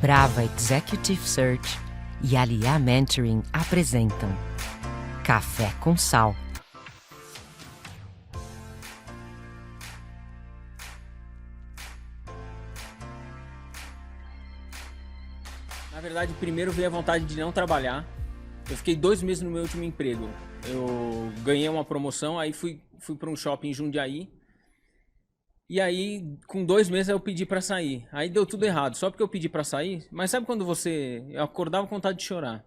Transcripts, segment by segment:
Brava Executive Search e Aliá Mentoring apresentam Café com Sal. Na verdade, primeiro veio a vontade de não trabalhar. Eu fiquei 2 meses no meu último emprego. Eu ganhei uma promoção, aí fui para um shopping em Jundiaí. E aí, com 2 meses, eu pedi pra sair. Aí deu tudo errado, só porque eu pedi pra sair. Mas sabe quando eu acordava com vontade de chorar?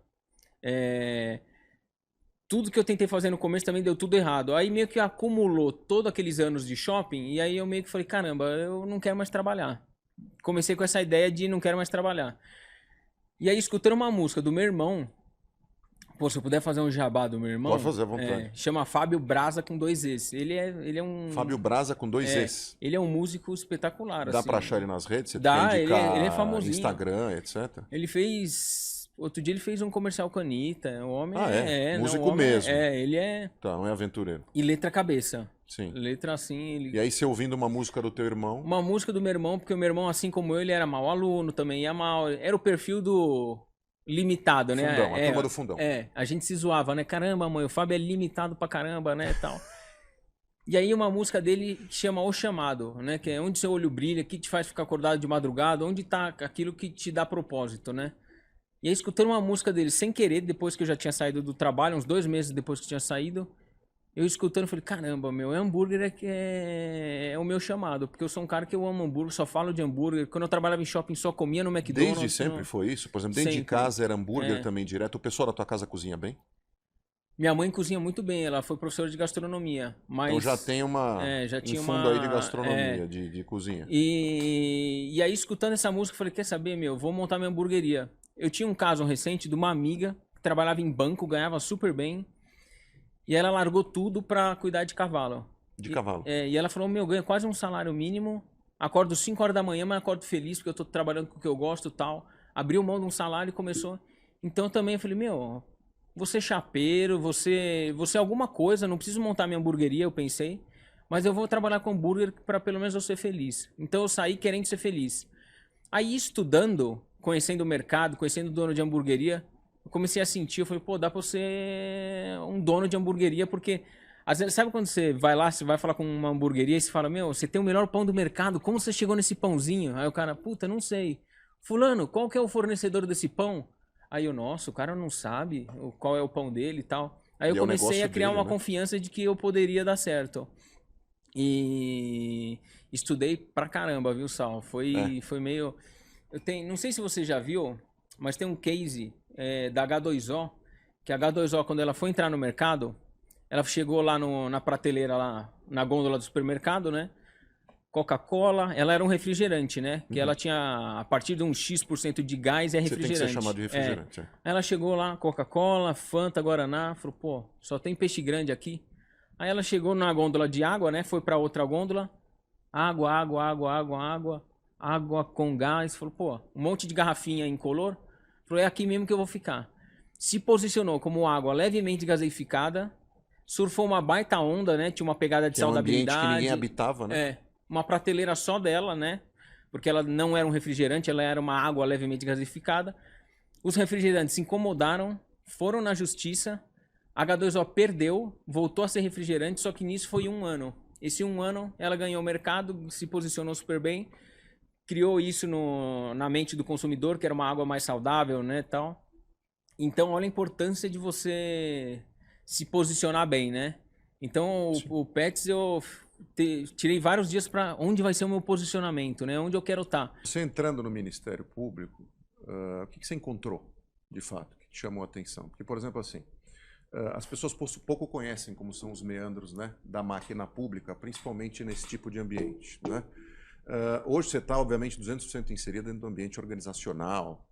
Tudo que eu tentei fazer no começo também deu tudo errado. Aí meio que acumulou todos aqueles anos de shopping. E aí eu meio que falei, caramba, eu não quero mais trabalhar. Comecei com essa ideia de não quero mais trabalhar. E aí, escutando uma música do meu irmão, pô, se eu puder fazer um jabá do meu irmão... Pode fazer à vontade. Chama Fábio Braza com 2 Es. Ele é um... Fábio Braza com 2 Es. Ele é um músico espetacular. Dá assim, pra achar ele nas redes? Você dá, quer indicar ele é famosinho. Instagram, etc? Ele fez... Outro dia ele fez um comercial com a Anitta. O homem músico o homem mesmo. ele é... Tá, não é aventureiro. E letra cabeça. Sim. Letra assim... E aí você ouvindo uma música do teu irmão... Uma música do meu irmão, porque o meu irmão, assim como eu, ele era mau aluno também, ia mal. Era o perfil do... limitado, né? Fundão, a turma do fundão. A gente se zoava, né? Caramba, mãe, o Fábio é limitado pra caramba, né? Tal. E aí uma música dele que chama O Chamado, né? Que é onde seu olho brilha, que te faz ficar acordado de madrugada, onde tá aquilo que te dá propósito, né? E aí escutando uma música dele sem querer, depois que eu já tinha saído do trabalho, uns 2 meses depois que eu tinha saído, eu escutando, falei, caramba, meu, hambúrguer é o meu chamado, porque eu sou um cara que eu amo hambúrguer, só falo de hambúrguer. Quando eu trabalhava em shopping, só comia no McDonald's. Desde sempre foi isso? Por exemplo, dentro de casa era hambúrguer também direto. O pessoal da tua casa cozinha bem? Minha mãe cozinha muito bem, ela foi professora de gastronomia. Mas, então já tem um fundo aí de gastronomia, de cozinha. E aí, escutando essa música, eu falei, quer saber, meu, vou montar minha hamburgueria. Eu tinha um caso recente de uma amiga que trabalhava em banco, ganhava super bem. E ela largou tudo pra cuidar de cavalo. Cavalo. E ela falou, meu, ganho quase um salário mínimo. Acordo 5 horas da manhã, mas acordo feliz porque eu tô trabalhando com o que eu gosto e tal. Abriu mão de um salário e começou. Então também eu falei, meu, você é chapeiro, você é alguma coisa, não preciso montar minha hamburgueria, eu pensei. Mas eu vou trabalhar com hambúrguer pra pelo menos eu ser feliz. Então eu saí querendo ser feliz. Aí estudando, conhecendo o mercado, conhecendo o dono de hamburgueria, eu comecei a sentir, eu falei, pô, dá pra você um dono de hamburgueria, porque às vezes, sabe quando você vai lá, você vai falar com uma hamburgueria e você fala, meu, você tem o melhor pão do mercado, como você chegou nesse pãozinho? Aí o cara, puta, não sei. Fulano, qual que é o fornecedor desse pão? Aí eu, nossa, o cara não sabe qual é o pão dele e tal. Aí eu comecei a criar uma confiança de que eu poderia dar certo. E estudei pra caramba, viu, Sal? Foi meio... não sei se você já viu, mas tem um case da H2O, que a H2O, quando ela foi entrar no mercado, ela chegou lá na prateleira, lá na gôndola do supermercado, né? Coca-Cola, ela era um refrigerante, né? Que ela tinha, a partir de um X% de gás, é refrigerante. Você tem que ser chamado de refrigerante. Ela chegou lá, Coca-Cola, Fanta, Guaraná, falou, pô, só tem peixe grande aqui. Aí ela chegou na gôndola de água, né? Foi pra outra gôndola, água com gás. Falou, pô, um monte de garrafinha incolor. Falou, é aqui mesmo que eu vou ficar. Se posicionou como água levemente gaseificada, surfou uma baita onda, né? Tinha uma pegada de saudabilidade. É um ambiente que ninguém habitava, né? Uma prateleira só dela, né? Porque ela não era um refrigerante, ela era uma água levemente gaseificada. Os refrigerantes se incomodaram, foram na justiça. A H2O perdeu, voltou a ser refrigerante, só que nisso foi 1 ano. Esse 1 ano, ela ganhou o mercado, se posicionou super bem, criou isso na mente do consumidor, que era uma água mais saudável, né, tal. Então, olha a importância de você se posicionar bem, né? Então, o Pets, eu tirei vários dias para onde vai ser o meu posicionamento, né? Onde eu quero estar. Você entrando no Ministério Público, o que você encontrou, de fato, que te chamou a atenção? Porque, por exemplo, assim, as pessoas pouco conhecem como são os meandros, né, da máquina pública, principalmente nesse tipo de ambiente, né? Hoje você está, obviamente, 200% inserido dentro do ambiente organizacional,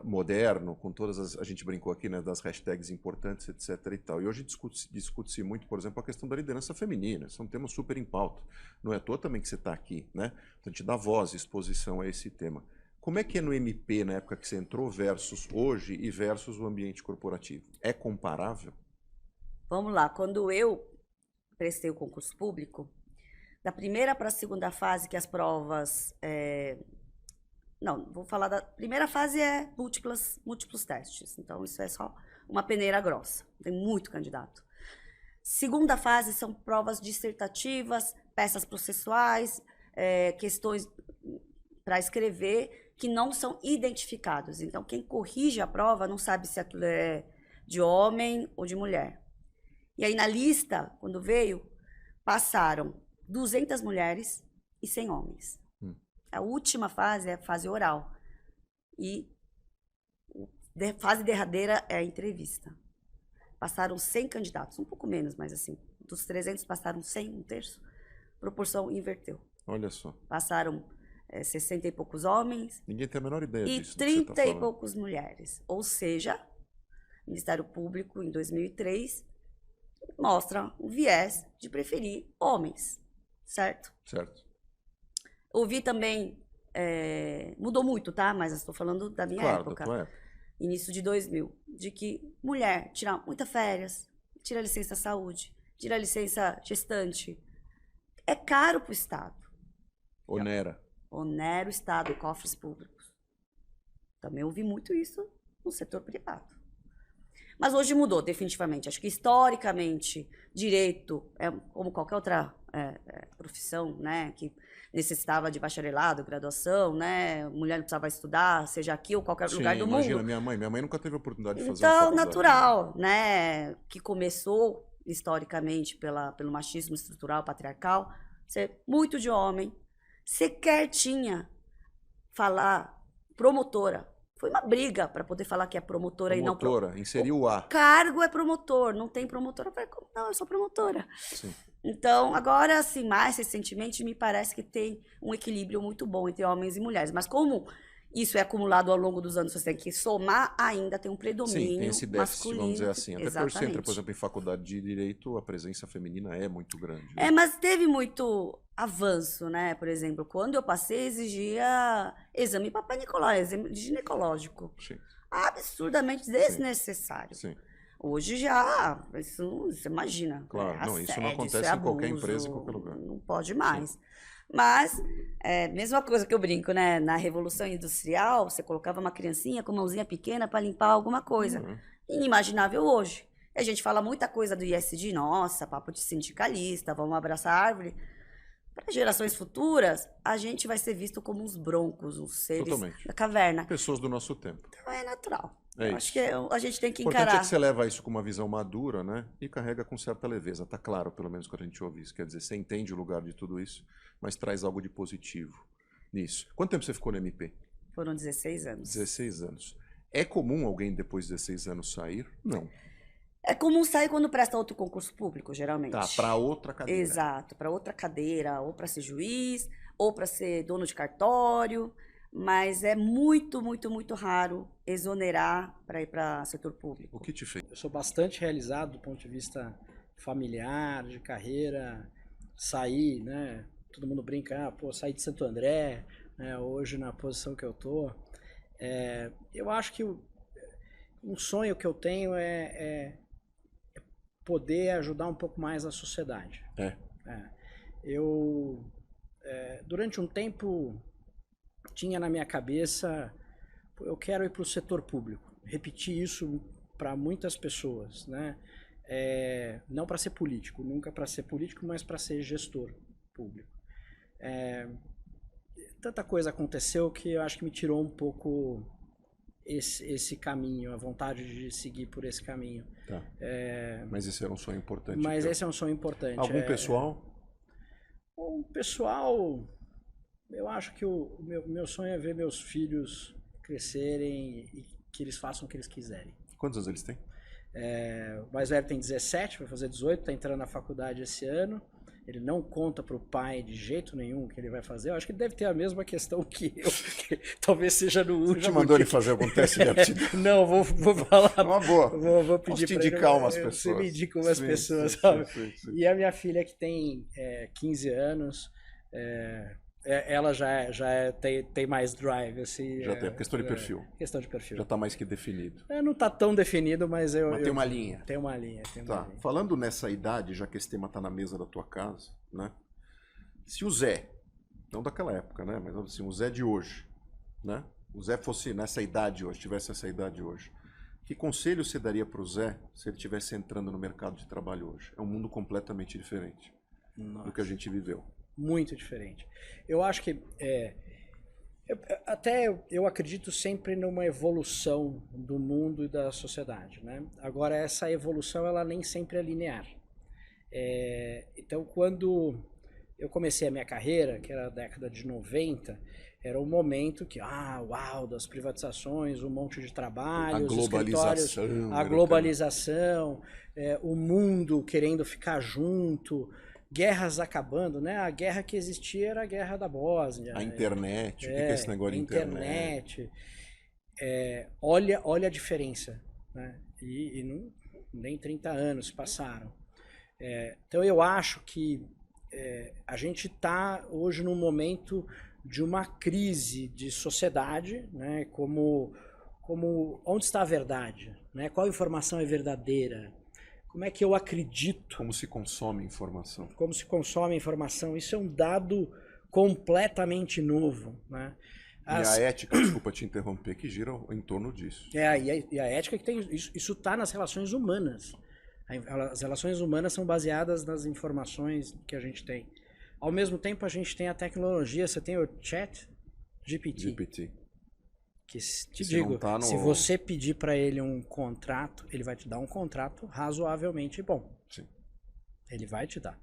moderno, com todas a gente brincou aqui, né, das hashtags importantes, etc. e tal. E hoje discute-se muito, por exemplo, a questão da liderança feminina. Isso é um tema super em pauta. Não é à toa também que você está aqui, né? Então, a gente dá voz e exposição a esse tema. Como é que é no MP, na época que você entrou, versus hoje e versus o ambiente corporativo? É comparável? Vamos lá. Quando eu prestei o concurso público, da primeira para a segunda fase, que as provas Não, vou falar da primeira fase é múltiplos testes. Então, isso é só uma peneira grossa. Tem muito candidato. Segunda fase são provas dissertativas, peças processuais, questões para escrever que não são identificados. Então, quem corrige a prova não sabe se aquilo é de homem ou de mulher. E aí, na lista, quando veio, passaram 200 mulheres e 100 homens. A última fase é a fase oral. E a fase derradeira é a entrevista. Passaram 100 candidatos, um pouco menos, mas assim, dos 300 passaram 100, um terço. Proporção inverteu. Olha só. Passaram 60 e poucos homens. Ninguém tem a menor ideia e disso. 30 e poucos mulheres. Ou seja, o Ministério Público, em 2003, mostra um viés de preferir homens, certo? Certo. Ouvi também, mudou muito, tá? Mas eu estou falando da minha época. Da tua época. Início de 2000, de que mulher tira muitas férias, tira licença saúde, tira licença gestante. É caro para o Estado. Onera o Estado e cofres públicos. Também ouvi muito isso no setor privado. Mas hoje mudou, definitivamente. Acho que, historicamente, direito é como qualquer outra profissão, né, que necessitava de bacharelado, graduação, né, mulher não precisava estudar, seja aqui ou qualquer lugar do imagina, mundo. minha mãe nunca teve a oportunidade de fazer Então, uma faculdade. natural, né, que começou, historicamente, pelo machismo estrutural, patriarcal, ser muito de homem, sequer tinha falar promotora. Foi uma briga para poder falar que é promotora e não promotora, inseriu o A. Cargo é promotor, não tem promotora. Eu falei, não, eu sou promotora. Sim. Então, agora, assim, mais recentemente, me parece que tem um equilíbrio muito bom entre homens e mulheres. Mas como isso é acumulado ao longo dos anos, você tem que somar, ainda tem um predomínio. Sim, tem esse déficit, masculino, vamos dizer assim. Até exatamente. porque você entra, por exemplo, em faculdade de Direito, a presença feminina é muito grande. É, mas teve muito avanço, né? Por exemplo, quando eu passei, exigia exame Papai Nicolau, exame ginecológico. Sim. Absurdamente desnecessário. Sim. Hoje já, isso, você imagina. Claro, assédio, isso não acontece isso é em qualquer abuso, empresa, em qualquer lugar. Não pode mais. Mas, mesma coisa que eu brinco, né? Na Revolução Industrial, você colocava uma criancinha com mãozinha pequena para limpar alguma coisa. Inimaginável hoje. A gente fala muita coisa do ISD, nossa, papo de sindicalista, vamos abraçar a árvore. Para gerações futuras, a gente vai ser visto como uns broncos, uns seres da caverna. Pessoas do nosso tempo. Então é natural. É isso. Acho que a gente tem que O importante encarar. é que você leva isso com uma visão madura, né? E carrega com certa leveza. Tá claro, pelo menos, quando a gente ouve isso. Quer dizer, você entende o lugar de tudo isso, mas traz algo de positivo nisso. Quanto tempo você ficou no MP? Foram 16 anos. 16 anos. É comum alguém, depois de 16 anos, sair? Não. É comum sair quando presta outro concurso público, geralmente. Tá, para outra cadeira. Exato, para outra cadeira, ou para ser juiz, ou para ser dono de cartório, mas é muito, muito, muito raro exonerar para ir para setor público. O que te fez? Eu sou bastante realizado do ponto de vista familiar, de carreira, sair, né? Todo mundo brinca, sair de Santo André, né? Hoje na posição que eu tô. Eu acho que um sonho que eu tenho é poder ajudar um pouco mais a sociedade. Eu, durante um tempo, tinha na minha cabeça, eu quero ir para o setor público. Repetir isso para muitas pessoas, né? Não para ser político, nunca para ser político, mas para ser gestor público. Tanta coisa aconteceu que eu acho que me tirou um pouco esse caminho, a vontade de seguir por esse caminho. Tá. Mas esse era um sonho importante. Mas esse é um sonho importante. Algum pessoal? O pessoal, eu acho que o meu sonho é ver meus filhos crescerem e que eles façam o que eles quiserem. Quantos anos eles têm? O mais velho tem 17, vai fazer 18, está entrando na faculdade esse ano. Ele não conta para o pai de jeito nenhum o que ele vai fazer. Eu acho que ele deve ter a mesma questão que eu, que talvez seja no último. Você já mandou ele fazer algum teste de aptidão? Não, vou falar. Uma boa. Vou pedir para indicar umas pessoas. Você me indica umas pessoas, sabe? Sim. E a minha filha, que tem 15 anos, ela tem mais drive, assim. Já tem, questão de perfil. Questão de perfil. Já está mais que definido. Não está tão definido, mas tem uma linha. Tem uma linha. Tá. Falando nessa idade, já que esse tema está na mesa da tua casa, né? Se o Zé, não daquela época, né? Mas assim, o Zé de hoje, né? O Zé fosse nessa idade hoje, tivesse essa idade hoje, que conselho você daria para o Zé se ele estivesse entrando no mercado de trabalho hoje? É um mundo completamente diferente do que a gente viveu. Muito diferente. Eu acho que eu acredito sempre numa evolução do mundo e da sociedade, né? Agora, essa evolução ela nem sempre é linear. Então, quando eu comecei a minha carreira, que era a década de 90, era o momento que, uau, das privatizações, um monte de trabalhos, a globalização, o mundo querendo ficar junto, guerras acabando, né? A guerra que existia era a guerra da Bósnia. A internet, o que é esse negócio de internet? Olha a diferença, né? E nem 30 anos passaram. Então eu acho que a gente está hoje num momento de uma crise de sociedade, né? Como onde está a verdade, né? Qual informação é verdadeira? Como é que eu acredito? Como se consome informação? Como se consome informação? Isso é um dado completamente novo, né? E a ética, desculpa te interromper, que gira em torno disso. E a ética que tem isso está nas relações humanas. As relações humanas são baseadas nas informações que a gente tem. Ao mesmo tempo, a gente tem a tecnologia. Você tem o Chat GPT. Que se você pedir para ele um contrato, ele vai te dar um contrato razoavelmente bom. Sim. Ele vai te dar.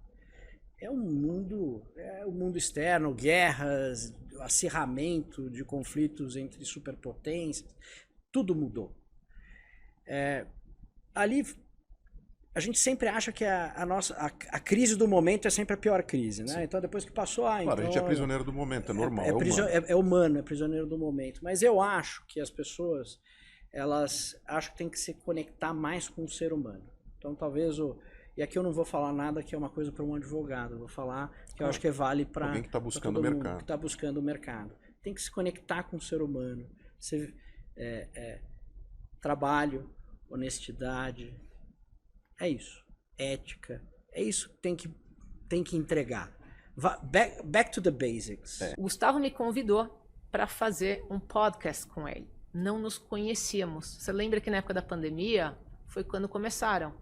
É o mundo externo, guerras, acirramento de conflitos entre superpotências, tudo mudou. Ali a gente sempre acha que a crise do momento é sempre a pior crise, né? Sim. Então depois que passou, claro, então, a gente é prisioneiro do momento, é normal, é prisioneiro do momento. Mas eu acho que as pessoas, elas acham que tem que se conectar mais com o ser humano. Então talvez e aqui eu não vou falar nada que é uma coisa para um advogado, eu vou falar que eu acho que vale para alguém que está buscando todo o mundo mercado. que está buscando o mercado. Tem que se conectar com o ser humano. Trabalho, honestidade, é isso. Ética, é isso que tem que entregar. Back to the basics. O Gustavo me convidou para fazer um podcast com ele. Não nos conhecíamos. Você lembra que na época da pandemia foi quando começaram?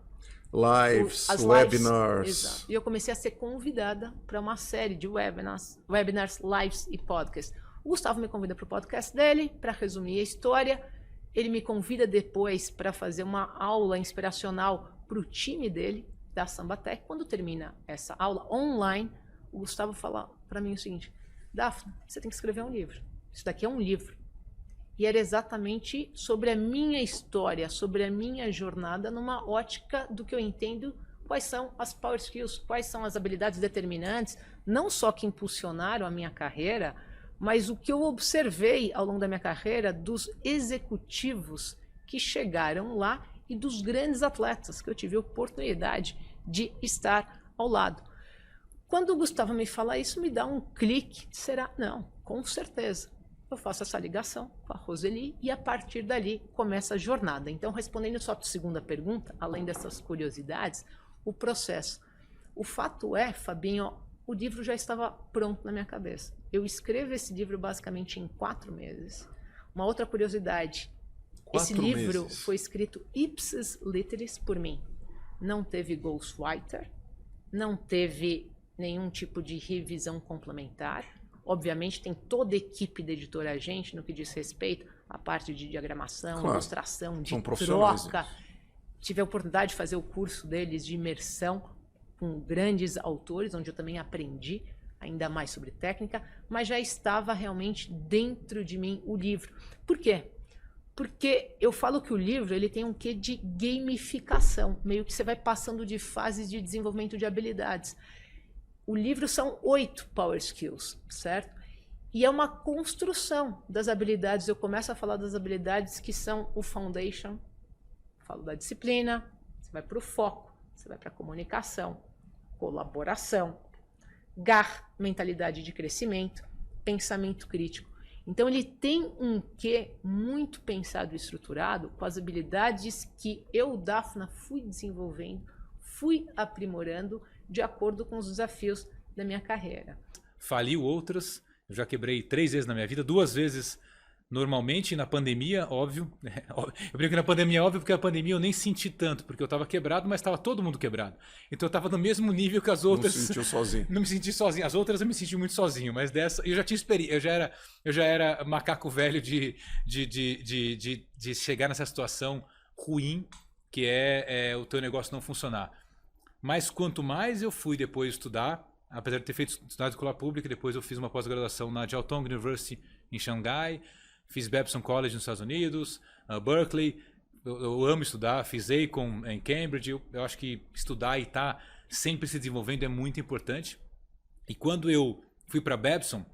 Lives, webinars. Exato. E eu comecei a ser convidada para uma série de webinars, lives e podcasts. O Gustavo me convida para o podcast dele, para resumir a história. Ele me convida depois para fazer uma aula inspiracional para o time dele, da Sambatec. Quando termina essa aula online, o Gustavo fala para mim o seguinte: Daphne, você tem que escrever um livro. Isso daqui é um livro. E era exatamente sobre a minha história, sobre a minha jornada, numa ótica do que eu entendo, quais são as power skills, quais são as habilidades determinantes, não só que impulsionaram a minha carreira, mas o que eu observei ao longo da minha carreira dos executivos que chegaram lá e dos grandes atletas que eu tive a oportunidade de estar ao lado. Quando o Gustavo me fala isso, me dá um clique. Será? Não, com certeza. Eu faço essa ligação com a Roseli e a partir dali começa a jornada. Então, respondendo só a segunda pergunta, além dessas curiosidades, o processo. O fato é, Fabinho, o livro já estava pronto na minha cabeça. Eu escrevo esse livro basicamente em 4 meses. Uma outra curiosidade, esse livro foi escrito ipsis literis por mim. Não teve ghostwriter, não teve nenhum tipo de revisão complementar. Obviamente tem toda a equipe da editora Agente no que diz respeito à parte de diagramação, ilustração, de troca. Tive a oportunidade de fazer o curso deles de imersão com grandes autores, onde eu também aprendi ainda mais sobre técnica, mas já estava realmente dentro de mim o livro. Por quê? Porque eu falo que o livro ele tem um quê de gamificação, meio que você vai passando de fases de desenvolvimento de habilidades. O livro são 8 power skills, certo? E é uma construção das habilidades. Eu começo a falar das habilidades que são o foundation, falo da disciplina, você vai para o foco, você vai para a comunicação, colaboração, mentalidade de crescimento, pensamento crítico. Então ele tem um quê muito pensado e estruturado com as habilidades que eu, Daphne, fui desenvolvendo, fui aprimorando de acordo com os desafios da minha carreira. Faliu outras, eu já quebrei 3 vezes na minha vida, 2 vezes Normalmente, na pandemia, óbvio. Eu brinco que na pandemia é óbvio, porque a pandemia eu nem senti tanto, porque eu estava quebrado, mas estava todo mundo quebrado. Então eu estava no mesmo nível que as outras. Não se sentiu sozinho. Não me senti sozinho. As outras eu me senti muito sozinho, mas dessa eu já tinha experiência. Eu já era macaco velho de chegar nessa situação ruim, que é o teu negócio não funcionar. Mas quanto mais eu fui depois estudar, apesar de ter estudado escola pública, depois eu fiz uma pós-graduação na Jiao Tong University em Xangai. Fiz Babson College nos Estados Unidos, Berkeley. Eu amo estudar. Fiz Acon em Cambridge. Eu acho que estudar e estar sempre se desenvolvendo é muito importante. E quando eu fui para Babson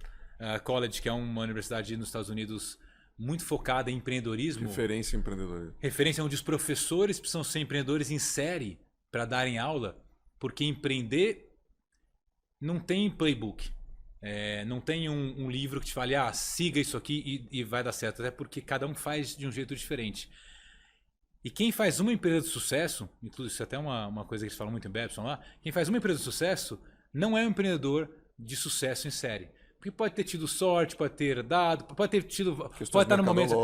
College, que é uma universidade nos Estados Unidos muito focada em empreendedorismo. Referência em empreendedorismo. Referência onde os professores precisam ser empreendedores em série para darem aula, porque empreender não tem playbook. Não tem um livro que te fale, siga isso aqui e vai dar certo. Até porque cada um faz de um jeito diferente. E quem faz uma empresa de sucesso, inclusive isso é até uma coisa que eles falam muito em Babson lá, quem faz uma empresa de sucesso não é um empreendedor de sucesso em série. Porque pode ter tido sorte, pode ter dado, pode ter tido... Pode estar no momento...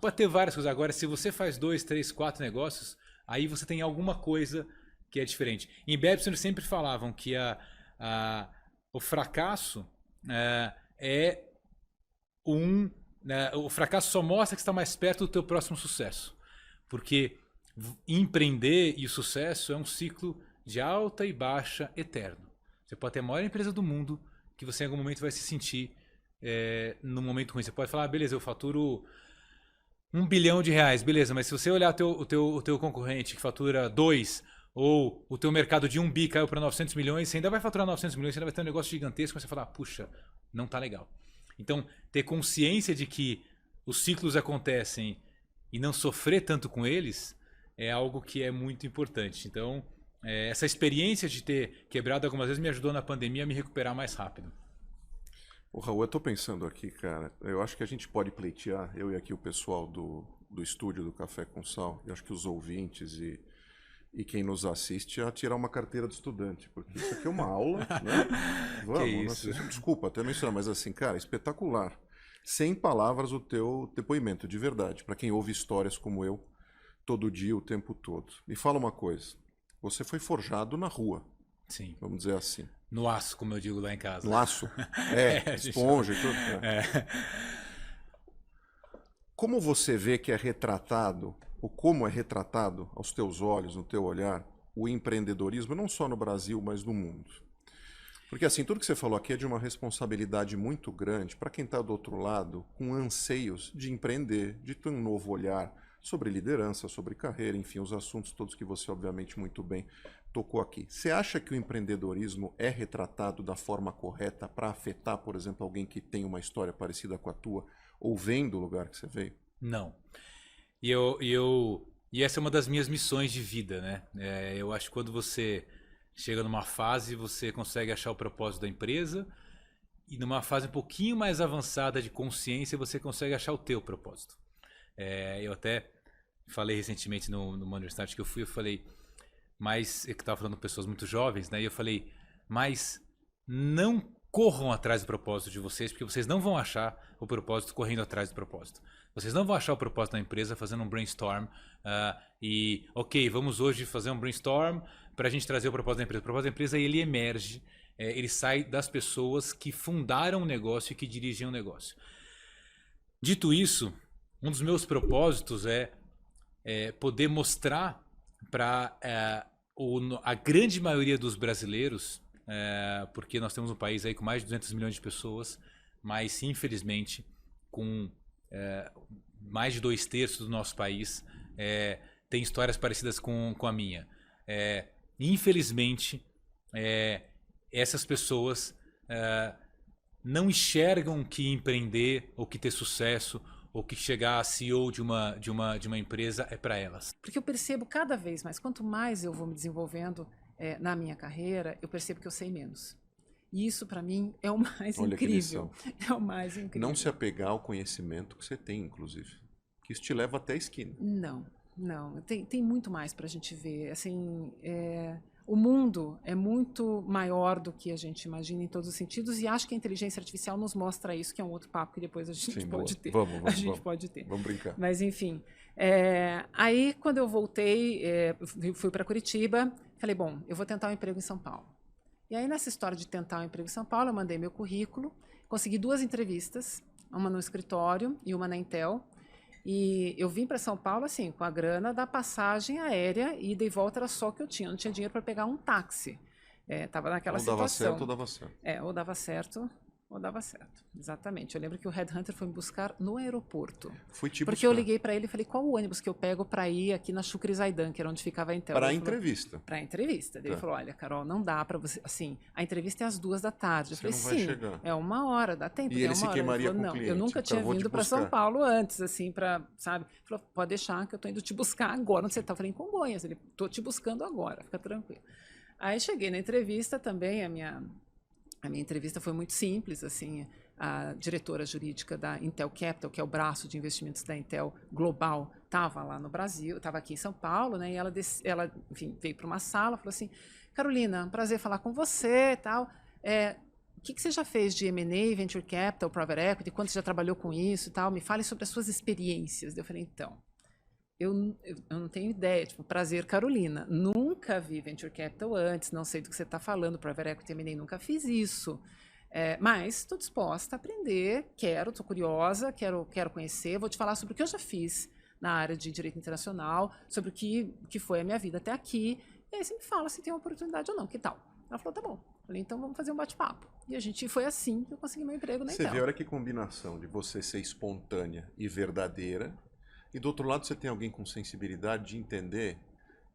Pode ter várias coisas. Agora, se você faz 2, 3, 4 negócios, aí você tem alguma coisa que é diferente. Em Babson eles sempre falavam que o fracasso... o fracasso só mostra que está mais perto do teu próximo sucesso, porque empreender e o sucesso é um ciclo de alta e baixa eterno. Você pode ter a maior empresa do mundo que você em algum momento vai se sentir num momento ruim. Você pode falar, beleza, eu faturo R$1 bilhão, beleza, mas se você olhar o teu concorrente que fatura 2, ou o teu mercado de 1 bi caiu para 900 milhões, você ainda vai faturar 900 milhões, você ainda vai ter um negócio gigantesco, mas você fala, puxa, não tá legal. Então, ter consciência de que os ciclos acontecem e não sofrer tanto com eles é algo que é muito importante. Então, essa experiência de ter quebrado algumas vezes me ajudou na pandemia a me recuperar mais rápido. Ô, Raul, eu tô pensando aqui, cara, eu acho que a gente pode pleitear, eu e aqui o pessoal do estúdio do Café com Sal, eu acho que os ouvintes e quem nos assiste a tirar uma carteira de estudante, porque isso aqui é uma aula, né? Vamos, desculpa até mencionar, mas assim, cara, espetacular. Sem palavras o teu depoimento, de verdade, para quem ouve histórias como eu, todo dia, o tempo todo. Me fala uma coisa, você foi forjado na rua. Sim. Vamos dizer assim. No aço, como eu digo lá em casa. No aço? Esponja e tudo. Como você vê que é retratado, ou como é retratado aos teus olhos, no teu olhar, o empreendedorismo, não só no Brasil, mas no mundo? Porque assim, tudo que você falou aqui é de uma responsabilidade muito grande para quem está do outro lado, com anseios de empreender, de ter um novo olhar sobre liderança, sobre carreira, enfim, os assuntos todos que você obviamente muito bem tocou aqui. Você acha que o empreendedorismo é retratado da forma correta para afetar, por exemplo, alguém que tem uma história parecida com a tua, ou vem do lugar que você veio? Não. E essa é uma das minhas missões de vida, né? Eu acho que quando você chega numa fase, você consegue achar o propósito da empresa, e numa fase um pouquinho mais avançada de consciência, você consegue achar o teu propósito. Eu até falei recentemente numa universidade que eu fui, eu falei, mas eu estava falando com pessoas muito jovens, né? E eu falei, mas não corram atrás do propósito de vocês, porque vocês não vão achar o propósito correndo atrás do propósito. Vocês não vão achar o propósito da empresa fazendo um brainstorm ok, vamos hoje fazer um brainstorm para a gente trazer o propósito da empresa. O propósito da empresa, ele emerge, ele sai das pessoas que fundaram o negócio e que dirigem o negócio. Dito isso, um dos meus propósitos é poder mostrar para a grande maioria dos brasileiros, porque nós temos um país aí com mais de 200 milhões de pessoas, mas infelizmente com mais de 2/3 do nosso país tem histórias parecidas com a minha. Infelizmente, essas pessoas não enxergam que empreender ou que ter sucesso ou que chegar a CEO de uma empresa é para elas. Porque eu percebo cada vez mais, quanto mais eu vou me desenvolvendo na minha carreira, eu percebo que eu sei menos. E isso, para mim, é o mais incrível. É o mais incrível. Não se apegar ao conhecimento que você tem, inclusive. Que isso te leva até a esquina. Não. Tem muito mais para a gente ver. Assim, o mundo é muito maior do que a gente imagina em todos os sentidos e acho que a inteligência artificial nos mostra isso, que é um outro papo que depois a gente pode ter. Vamos pode ter. Vamos brincar. Mas, enfim. Aí, quando eu voltei, fui para Curitiba, falei, bom, eu vou tentar um emprego em São Paulo. E aí, nessa história de tentar um emprego em São Paulo, eu mandei meu currículo, consegui 2 entrevistas, uma no escritório e uma na Intel. E eu vim para São Paulo, assim, com a grana da passagem aérea, ida e volta era só o que eu tinha. Eu não tinha dinheiro para pegar um táxi. Estava naquela situação. Ou dava certo. Ou dava certo, ou dava certo. Exatamente. Eu lembro que o Headhunter foi me buscar no aeroporto. Porque eu liguei para ele e falei, qual o ônibus que eu pego para ir aqui na Chucre Zaidan, que era onde ficava a Intel. Para a entrevista. Para a entrevista. Ele falou, olha, Carol, não dá para você... Assim, a entrevista é às 2h. Eu falei, sim, é 1 hora, dá tempo. E ele se queimaria com o cliente. Eu nunca tinha vindo para São Paulo antes, assim, para, sabe? Ele falou, pode deixar que eu tô indo te buscar agora. Onde você tá? Eu falei, em Congonhas. Ele, tô te buscando agora, fica tranquilo. Aí cheguei na entrevista também, a minha entrevista foi muito simples, assim, a diretora jurídica da Intel Capital, que é o braço de investimentos da Intel Global, estava lá no Brasil, estava aqui em São Paulo, né? E ela enfim, veio para uma sala, falou assim, Carolina, prazer falar com você, tal. O que você já fez de M&A, Venture Capital, Private Equity? Quanto você já trabalhou com isso e tal? Me fale sobre as suas experiências. Eu falei, então, eu não tenho ideia, tipo, prazer, Carolina. Nunca vi Venture Capital antes, não sei do que você está falando, Private Equity, M&A, nunca fiz isso. Mas estou disposta a aprender, estou curiosa, quero conhecer, vou te falar sobre o que eu já fiz na área de direito internacional, sobre o que foi a minha vida até aqui, e aí você me fala se tem uma oportunidade ou não, que tal? Ela falou, tá bom. Falei, então vamos fazer um bate-papo. E a gente foi assim que eu consegui meu emprego na Intel. Você vê, olha que combinação de você ser espontânea e verdadeira, e do outro lado você tem alguém com sensibilidade de entender.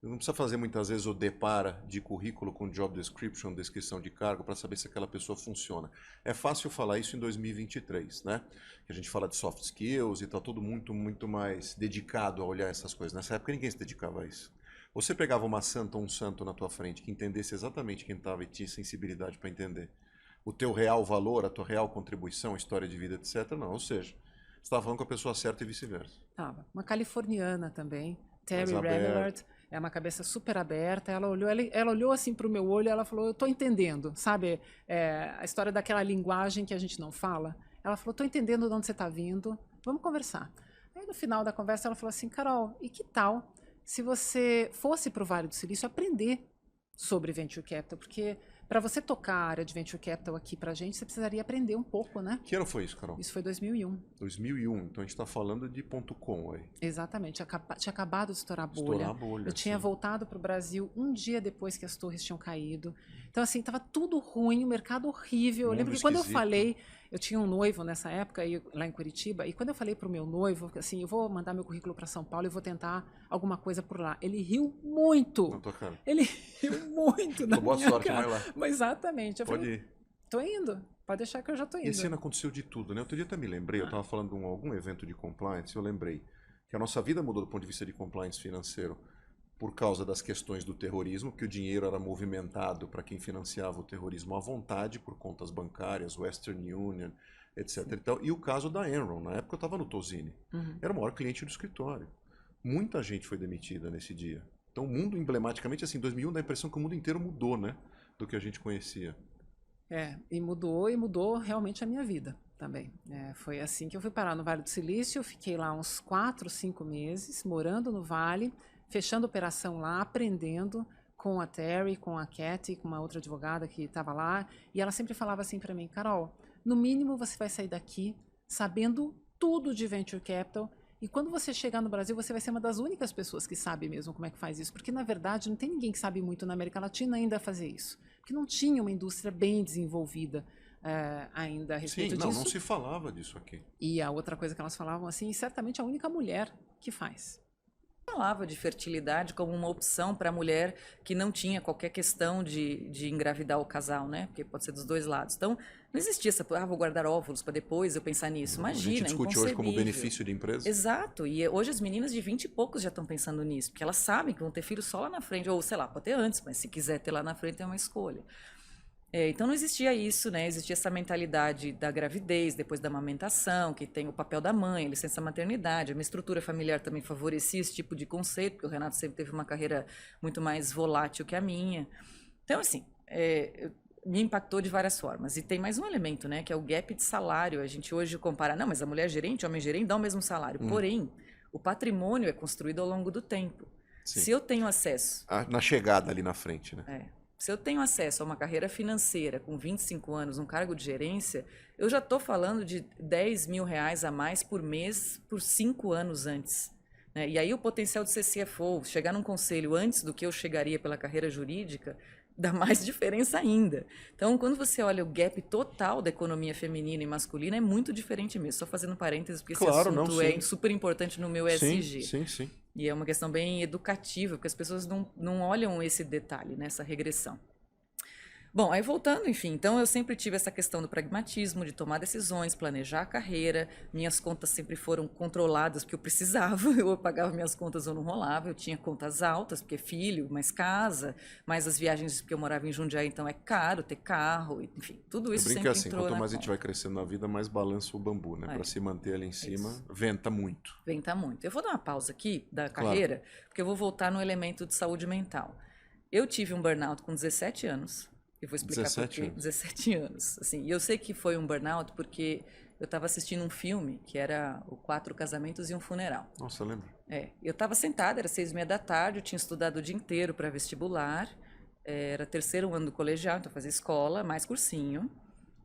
Não precisa fazer muitas vezes o depara de currículo com job description, descrição de cargo, para saber se aquela pessoa funciona. É fácil falar isso em 2023, né? Que a gente fala de soft skills e está tudo muito, muito mais dedicado a olhar essas coisas. Nessa época ninguém se dedicava a isso. Você pegava uma santa ou um santo na tua frente que entendesse exatamente quem estava e tinha sensibilidade para entender o teu real valor, a tua real contribuição, história de vida, etc. Não, ou seja, você estava falando com a pessoa certa e vice-versa. Tava. Uma californiana também, Terry Renard, é uma cabeça super aberta. Ela olhou assim para o meu olho e ela falou, eu estou entendendo, sabe? A história daquela linguagem que a gente não fala. Ela falou, estou entendendo de onde você está vindo, vamos conversar. Aí no final da conversa ela falou assim, Carol, e que tal se você fosse para o Vale do Silício aprender sobre Venture Capital? Porque para você tocar a área de Venture Capital aqui para a gente, você precisaria aprender um pouco, né? Que ano foi isso, Carol? Isso foi 2001. 2001, então a gente está falando de .com aí. Exatamente, tinha acabado de estourar a bolha. Eu tinha voltado para o Brasil um dia depois que as torres tinham caído. Então, assim, estava tudo ruim, o mercado horrível. Eu lembro que quando eu falei, eu tinha um noivo nessa época, lá em Curitiba, e quando eu falei para o meu noivo, assim, eu vou mandar meu currículo para São Paulo e vou tentar alguma coisa por lá. Ele riu muito. Na tua cara. Ele riu muito na boa minha sorte, cara. vai lá. Mas exatamente. Eu Pode falei, ir. Tô indo. Pode deixar que eu já tô indo. E esse ano aconteceu de tudo, né? Outro dia até me lembrei, eu estava falando de algum evento de compliance, eu lembrei que a nossa vida mudou do ponto de vista de compliance financeiro por causa das questões do terrorismo, que o dinheiro era movimentado para quem financiava o terrorismo à vontade por contas bancárias, Western Union, etc. E o caso da Enron, na época eu estava no Tozini, era o maior cliente do escritório. Muita gente foi demitida nesse dia. Então o mundo, emblematicamente, assim, 2001 dá a impressão que o mundo inteiro mudou, né? Do que a gente conhecia. E mudou realmente a minha vida também. Foi assim que eu fui parar no Vale do Silício, fiquei lá uns 4, 5 meses, morando no Vale, fechando operação lá, aprendendo com a Terry, com a Cathy, com uma outra advogada que estava lá, e ela sempre falava assim para mim, Carol, no mínimo você vai sair daqui sabendo tudo de Venture Capital, e quando você chegar no Brasil, você vai ser uma das únicas pessoas que sabe mesmo como é que faz isso, porque na verdade não tem ninguém que sabe muito na América Latina ainda fazer isso, porque não tinha uma indústria bem desenvolvida ainda a respeito disso. Não se falava disso aqui. E a outra coisa que elas falavam assim, certamente a única mulher que faz. Falava de fertilidade como uma opção para a mulher que não tinha qualquer questão de engravidar o casal, né? Porque pode ser dos dois lados. Então, não existia essa, vou guardar óvulos para depois eu pensar nisso. Imagina, a gente discute hoje como benefício de empresa. Exato. E hoje as meninas de 20 e poucos já estão pensando nisso, porque elas sabem que vão ter filhos só lá na frente, ou sei lá, pode ter antes, mas se quiser ter lá na frente é uma escolha. Então não existia isso, né? Existia essa mentalidade da gravidez, depois da amamentação, que tem o papel da mãe, a licença maternidade. A minha estrutura familiar também favorecia esse tipo de conceito, porque o Renato sempre teve uma carreira muito mais volátil que a minha. Então, assim, me impactou de várias formas. E tem mais um elemento, né? Que é o gap de salário. A gente hoje compara, não, mas a mulher gerente, o homem gerente dá o mesmo salário. Porém, o patrimônio é construído ao longo do tempo. Sim. Se eu tenho acesso... Na chegada ali na frente, né? Se eu tenho acesso a uma carreira financeira com 25 anos, um cargo de gerência, eu já estou falando de R$10.000 a mais por mês por 5 anos antes. Né? E aí o potencial de ser CFO, chegar num conselho antes do que eu chegaria pela carreira jurídica, dá mais diferença ainda. Então, quando você olha o gap total da economia feminina e masculina, é muito diferente mesmo. Só fazendo parênteses, porque esse assunto é super importante no meu ESG. Sim. E é uma questão bem educativa, porque as pessoas não olham esse detalhe, né, essa regressão. Bom, aí voltando, enfim, então eu sempre tive essa questão do pragmatismo, de tomar decisões, planejar a carreira, minhas contas sempre foram controladas porque eu precisava, eu pagava minhas contas ou não rolava, eu tinha contas altas, porque filho, mais casa, mais as viagens, porque eu morava em Jundiaí, então é caro ter carro, enfim, tudo isso sempre assim, entrou quanto mais a conta. gente vai crescendo na vida, mais balança o bambu, né? Para se manter ali em cima, venta muito. Venta muito. Eu vou dar uma pausa aqui da carreira, porque eu vou voltar no elemento de saúde mental. Eu tive um burnout com 17 anos, eu vou explicar por quê. 17 anos. Assim, e eu sei que foi um burnout porque eu estava assistindo um filme que era o 4 Casamentos e um Funeral. Nossa, eu lembro. Eu estava sentada, era 6:30 da tarde, eu tinha estudado o dia inteiro para vestibular, era 3º ano do colegial, então eu fazia escola, mais cursinho,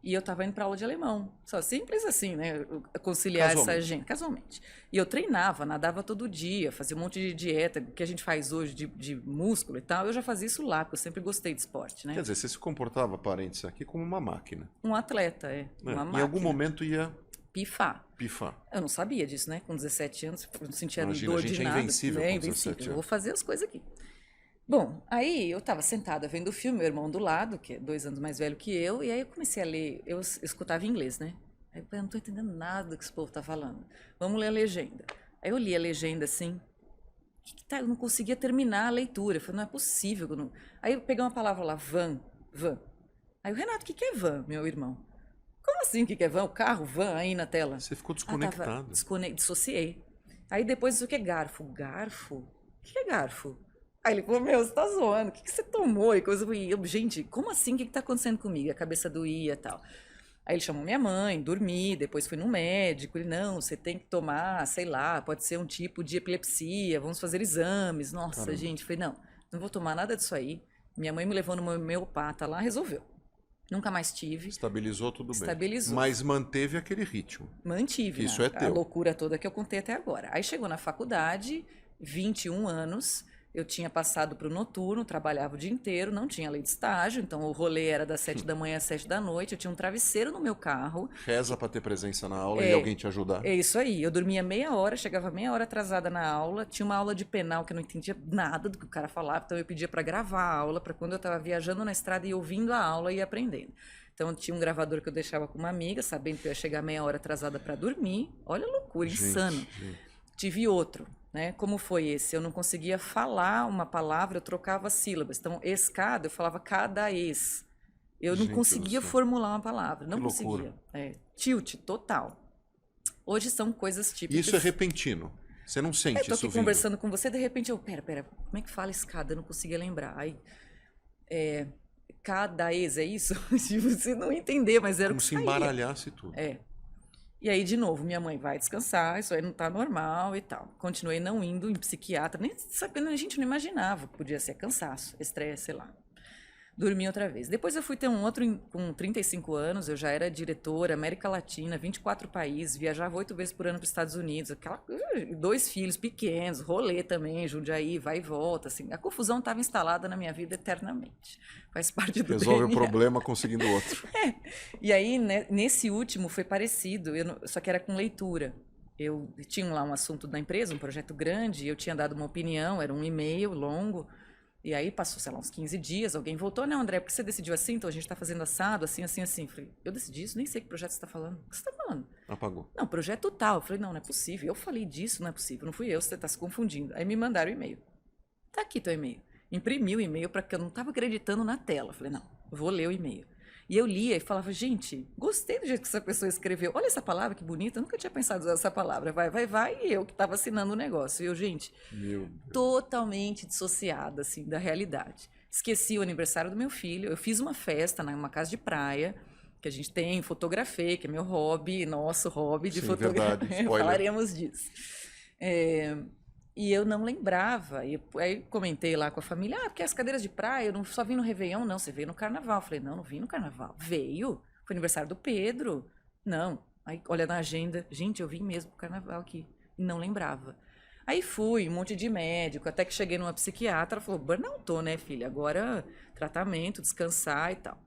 e eu estava indo para aula de alemão. Só simples assim, né? Conciliar essa gente. Casualmente. E eu treinava, nadava todo dia, fazia um monte de dieta, que a gente faz hoje de músculo e tal. Eu já fazia isso lá, porque eu sempre gostei de esporte, né? Quer dizer, você se comportava, parênteses aqui, como uma máquina. Um atleta, uma máquina. Em algum momento ia... Pifar. Pifar. Eu não sabia disso, né? Com 17 anos, eu não sentia dor de nada. A gente é invencível com 17 anos. Eu vou fazer as coisas aqui. Bom, aí eu estava sentada vendo o filme, meu irmão do lado, que é 2 anos mais velho que eu, e aí eu comecei a ler, eu escutava em inglês, né? Aí eu falei, não estou entendendo nada do que esse povo está falando. Vamos ler a legenda. Aí eu li a legenda assim, eu não conseguia terminar a leitura. Eu falei, não é possível. Eu não... Aí eu peguei uma palavra lá, van. Aí o Renato, o que é van, meu irmão? Como assim, o que é van? O carro, van, aí na tela. Você ficou desconectado. Dissociei. Aí depois isso que é garfo. Garfo? O que é garfo? Aí ele falou, meu, você tá zoando, o que você tomou? E coisa, gente, como assim? O que tá acontecendo comigo? A cabeça doía e tal. Aí ele chamou minha mãe, dormi, depois fui no médico. Ele, não, você tem que tomar, sei lá, pode ser um tipo de epilepsia, vamos fazer exames. Nossa, caramba. Gente, falei, não vou tomar nada disso aí. Minha mãe me levou no homeopata lá, resolveu. Nunca mais tive. Estabilizou tudo bem. Estabilizou. Mas manteve aquele ritmo. Mantive. Isso é teu. A loucura toda que eu contei até agora. Aí chegou na faculdade, 21 anos... Eu tinha passado para o noturno, trabalhava o dia inteiro, não tinha lei de estágio, então o rolê era das 7 da manhã às 7 da noite, eu tinha um travesseiro no meu carro. Reza para ter presença na aula e alguém te ajudar. É isso aí, eu dormia meia hora, chegava meia hora atrasada na aula, tinha uma aula de penal que eu não entendia nada do que o cara falava, então eu pedia para gravar a aula, para quando eu estava viajando na estrada e ouvindo a aula e aprendendo. Então tinha um gravador que eu deixava com uma amiga, sabendo que eu ia chegar meia hora atrasada para dormir. Olha a loucura, insano. Gente. Tive outro. Né? Como foi esse? Eu não conseguia falar uma palavra, eu trocava sílabas. Então, escada, eu falava cada ex. Eu não conseguia formular uma palavra. Não conseguia. Tilt total. Hoje são coisas típicas. Isso é repentino. Você não sente isso vindo. Eu tô aqui conversando com você, de repente eu... Pera, como é que fala escada? Eu não conseguia lembrar. Aí, cada ex, é isso? Você não entender, mas era o que saía. Como se embaralhasse tudo. E aí, de novo, minha mãe vai descansar, isso aí não tá normal e tal. Continuei não indo em psiquiatra, nem sabendo, a gente não imaginava que podia ser cansaço, estresse, sei lá. Dormi outra vez. Depois eu fui ter um outro com 35 anos, eu já era diretora, América Latina, 24 países, viajava 8 vezes por ano para os Estados Unidos, 2 filhos pequenos, rolê também, Jundiaí, vai e volta, assim. A confusão estava instalada na minha vida eternamente. Faz parte do Resolve DNA. o problema conseguindo outro. E aí, né, nesse último foi parecido, só que era com leitura. Eu tinha lá um assunto da empresa, um projeto grande, eu tinha dado uma opinião, era um e-mail longo. E aí passou, sei lá, uns 15 dias, alguém voltou, não, André, porque você decidiu assim, então a gente está fazendo assado, assim. Falei, eu decidi isso, nem sei que projeto você está falando. O que você está falando? Apagou. Não, projeto tal. Eu falei, não é possível. Eu falei disso, não é possível. Não fui eu, você está se confundindo. Aí me mandaram o e-mail. Tá aqui teu e-mail. Imprimi o e-mail, porque eu não estava acreditando na tela. Eu falei, não, vou ler o e-mail. E eu lia e falava, gente, gostei do jeito que essa pessoa escreveu. Olha essa palavra, que bonita, eu nunca tinha pensado nessa palavra. Vai, e eu que estava assinando o negócio. E eu, gente, totalmente dissociada, assim, da realidade. Esqueci o aniversário do meu filho, eu fiz uma festa numa casa de praia, que a gente tem, fotografei, que é meu hobby, nosso hobby de fotografia. Falaremos disso. E eu não lembrava. E aí comentei lá com a família, porque as cadeiras de praia, eu não só vim no Réveillon, não, você veio no Carnaval. Eu falei, não vim no Carnaval. Veio? Foi aniversário do Pedro. Não. Aí olha na agenda, gente, eu vim mesmo pro Carnaval aqui. E não lembrava. Aí fui, um monte de médico, até que cheguei numa psiquiatra, ela falou, burnout, né, filha? Agora tratamento, descansar e tal.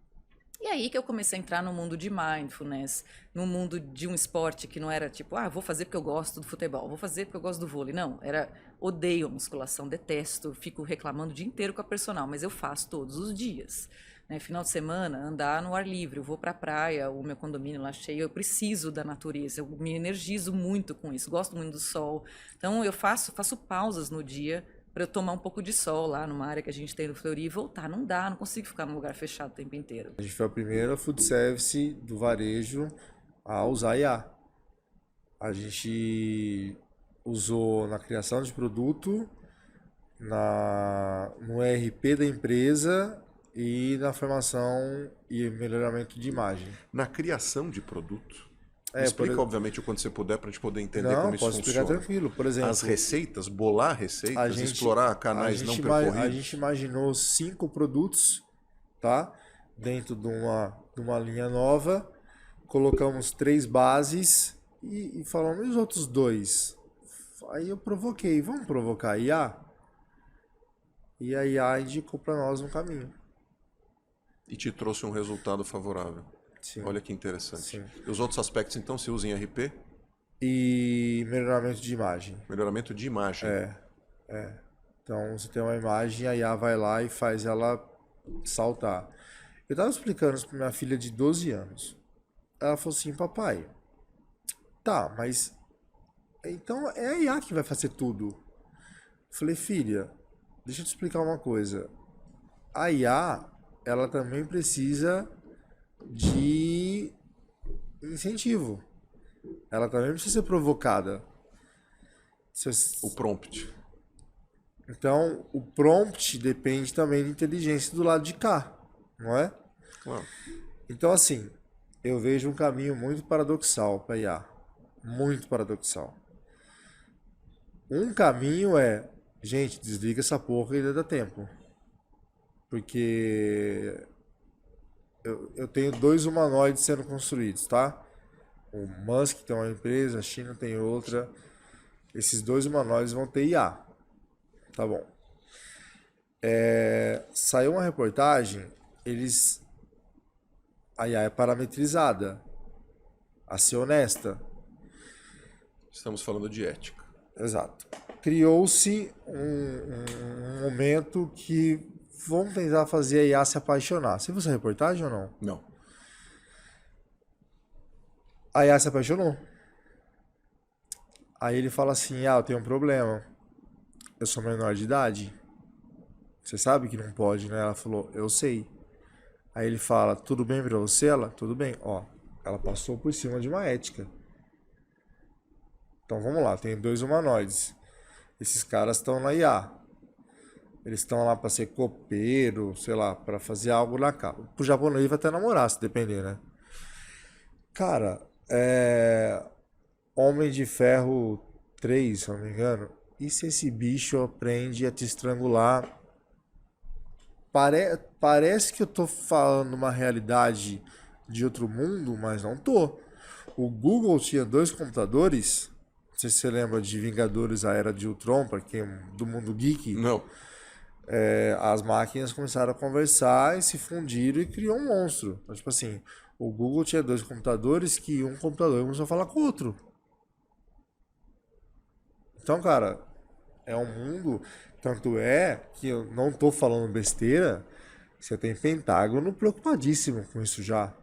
E aí que eu comecei a entrar no mundo de mindfulness, no mundo de um esporte que não era tipo, vou fazer porque eu gosto do futebol, vou fazer porque eu gosto do vôlei. Não, era odeio a musculação, detesto, fico reclamando o dia inteiro com a personal, mas eu faço todos os dias. Né? Final de semana, andar no ar livre, eu vou para a praia, o meu condomínio lá cheio, eu preciso da natureza, eu me energizo muito com isso, gosto muito do sol. Então eu faço pausas no dia para eu tomar um pouco de sol lá numa área que a gente tem no Fleury e voltar. Não dá, não consigo ficar num lugar fechado o tempo inteiro. A gente foi a primeira food service do varejo a usar IA. A gente usou na criação de produto, no ERP da empresa e na formação e melhoramento de imagem. Na criação de produto? Explica, obviamente, o quanto você puder, para a gente poder entender como isso funciona. Posso explicar tranquilo. Por exemplo, as receitas, bolar receitas, explorar canais não percorridos. A gente imaginou 5 produtos, tá? Dentro de uma linha nova. Colocamos 3 bases e falamos, e os outros 2? Aí eu provoquei, vamos provocar a IA? E a IA indicou para nós um caminho. E te trouxe um resultado favorável. Sim. Olha que interessante. Sim. E os outros aspectos, então, se usa em RP? E melhoramento de imagem. Melhoramento de imagem. Então, você tem uma imagem, a IA vai lá e faz ela saltar. Eu estava explicando isso para minha filha de 12 anos. Ela falou assim, papai, tá, mas então é a IA que vai fazer tudo. Eu falei, filha, deixa eu te explicar uma coisa. A IA, ela também precisa de incentivo. Ela também precisa ser provocada. O prompt. Então, o prompt depende também de inteligência do lado de cá, não é? Claro. Então, assim, eu vejo um caminho muito paradoxal para IA. Muito paradoxal. Um caminho é, gente, desliga essa porra e ainda dá tempo. Porque eu tenho 2 humanoides sendo construídos, tá? O Musk tem uma empresa, a China tem outra. Esses 2 humanoides vão ter IA. Tá bom. Saiu uma reportagem, a IA é parametrizada, a ser honesta. Estamos falando de ética. Exato. Criou-se um momento que vamos tentar fazer a IA se apaixonar. Você viu essa reportagem ou não? Não. A IA se apaixonou. Aí ele fala assim, eu tenho um problema. Eu sou menor de idade. Você sabe que não pode, né? Ela falou, eu sei. Aí ele fala, tudo bem pra você? Ela, tudo bem. Ela passou por cima de uma ética. Então vamos lá, tem 2 humanoides. Esses caras estão na IA. Eles estão lá pra ser copeiro, sei lá, pra fazer algo na casa. Pro japonês vai até namorar, se depender, né? Cara, Homem de Ferro 3, se não me engano. E se esse bicho aprende a te estrangular? Parece que eu tô falando uma realidade de outro mundo, mas não tô. O Google tinha 2 computadores. Não sei se você lembra de Vingadores, a Era de Ultron, para quem é do mundo geek. Não. As máquinas começaram a conversar e se fundiram e criou um monstro. Então, tipo assim, o Google tinha 2 computadores que um computador começou a falar com o outro. Então, cara, é um mundo... Tanto é que eu não tô falando besteira, você tem Pentágono preocupadíssimo com isso já.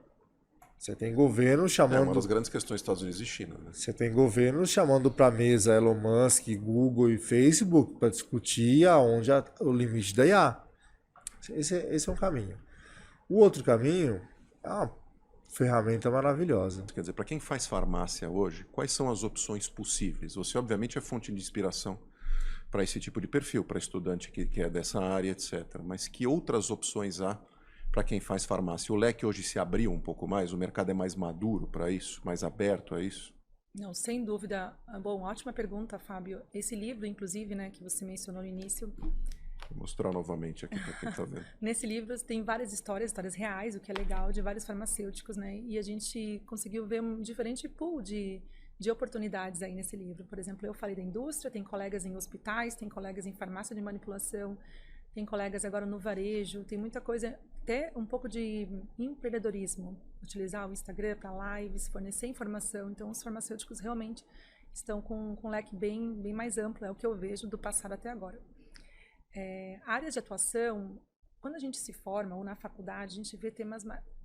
Você tem governo chamando... uma das grandes questões dos Estados Unidos e China, né? Você tem governo chamando para mesa Elon Musk, Google e Facebook para discutir aonde o limite da IA. Esse é um caminho. O outro caminho É uma ferramenta maravilhosa. Quer dizer, para quem faz farmácia hoje, quais são as opções possíveis? Você, obviamente, é fonte de inspiração para esse tipo de perfil, para estudante que é dessa área, etc. Mas que outras opções há para quem faz farmácia? O leque hoje se abriu um pouco mais? O mercado é mais maduro para isso? Mais aberto a isso? Não, sem dúvida. Bom, ótima pergunta, Fábio. Esse livro, inclusive, né, que você mencionou no início, Vou mostrar novamente aqui para quem está vendo. nesse livro tem várias histórias reais, o que é legal, de vários farmacêuticos, né? E a gente conseguiu ver um diferente pool de oportunidades aí nesse livro. Por exemplo, eu falei da indústria, tem colegas em hospitais, tem colegas em farmácia de manipulação, tem colegas agora no varejo, tem muita coisa, até um pouco de empreendedorismo, utilizar o Instagram para lives, fornecer informação. Então, os farmacêuticos realmente estão com um leque bem mais amplo, é o que eu vejo do passado até agora. Áreas de atuação, quando a gente se forma ou na faculdade, a gente vê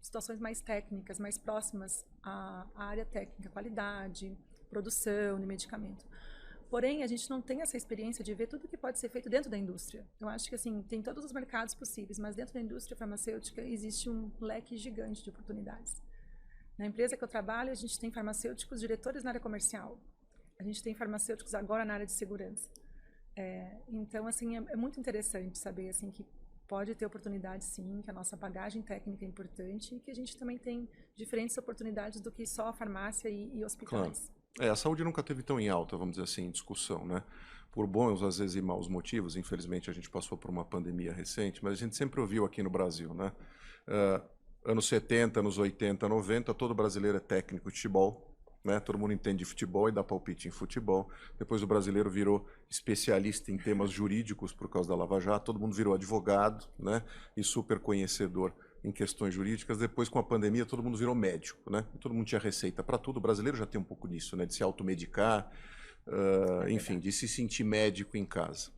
situações mais técnicas, mais próximas à área técnica, qualidade, produção de medicamento. Porém, a gente não tem essa experiência de ver tudo que pode ser feito dentro da indústria. Eu acho que assim, tem todos os mercados possíveis, mas dentro da indústria farmacêutica existe um leque gigante de oportunidades. Na empresa que eu trabalho, a gente tem farmacêuticos diretores na área comercial. A gente tem farmacêuticos agora na área de segurança. Então, assim, é muito interessante saber assim, que pode ter oportunidade, sim, que a nossa bagagem técnica é importante e que a gente também tem diferentes oportunidades do que só a farmácia e hospitais. Claro. A saúde nunca teve tão em alta, vamos dizer assim, em discussão, né? Por bons, às vezes, e maus motivos. Infelizmente, a gente passou por uma pandemia recente, mas a gente sempre ouviu aqui no Brasil, né? Anos 70, anos 80, 90, todo brasileiro é técnico de futebol, né? Todo mundo entende de futebol e dá palpite em futebol. Depois o brasileiro virou especialista em temas jurídicos por causa da Lava Jato. Todo mundo virou advogado, né? E super conhecedor em questões jurídicas. Depois, com a pandemia, todo mundo virou médico, né? Todo mundo tinha receita para tudo. O brasileiro já tem um pouco disso, né? De se automedicar, enfim, de se sentir médico em casa.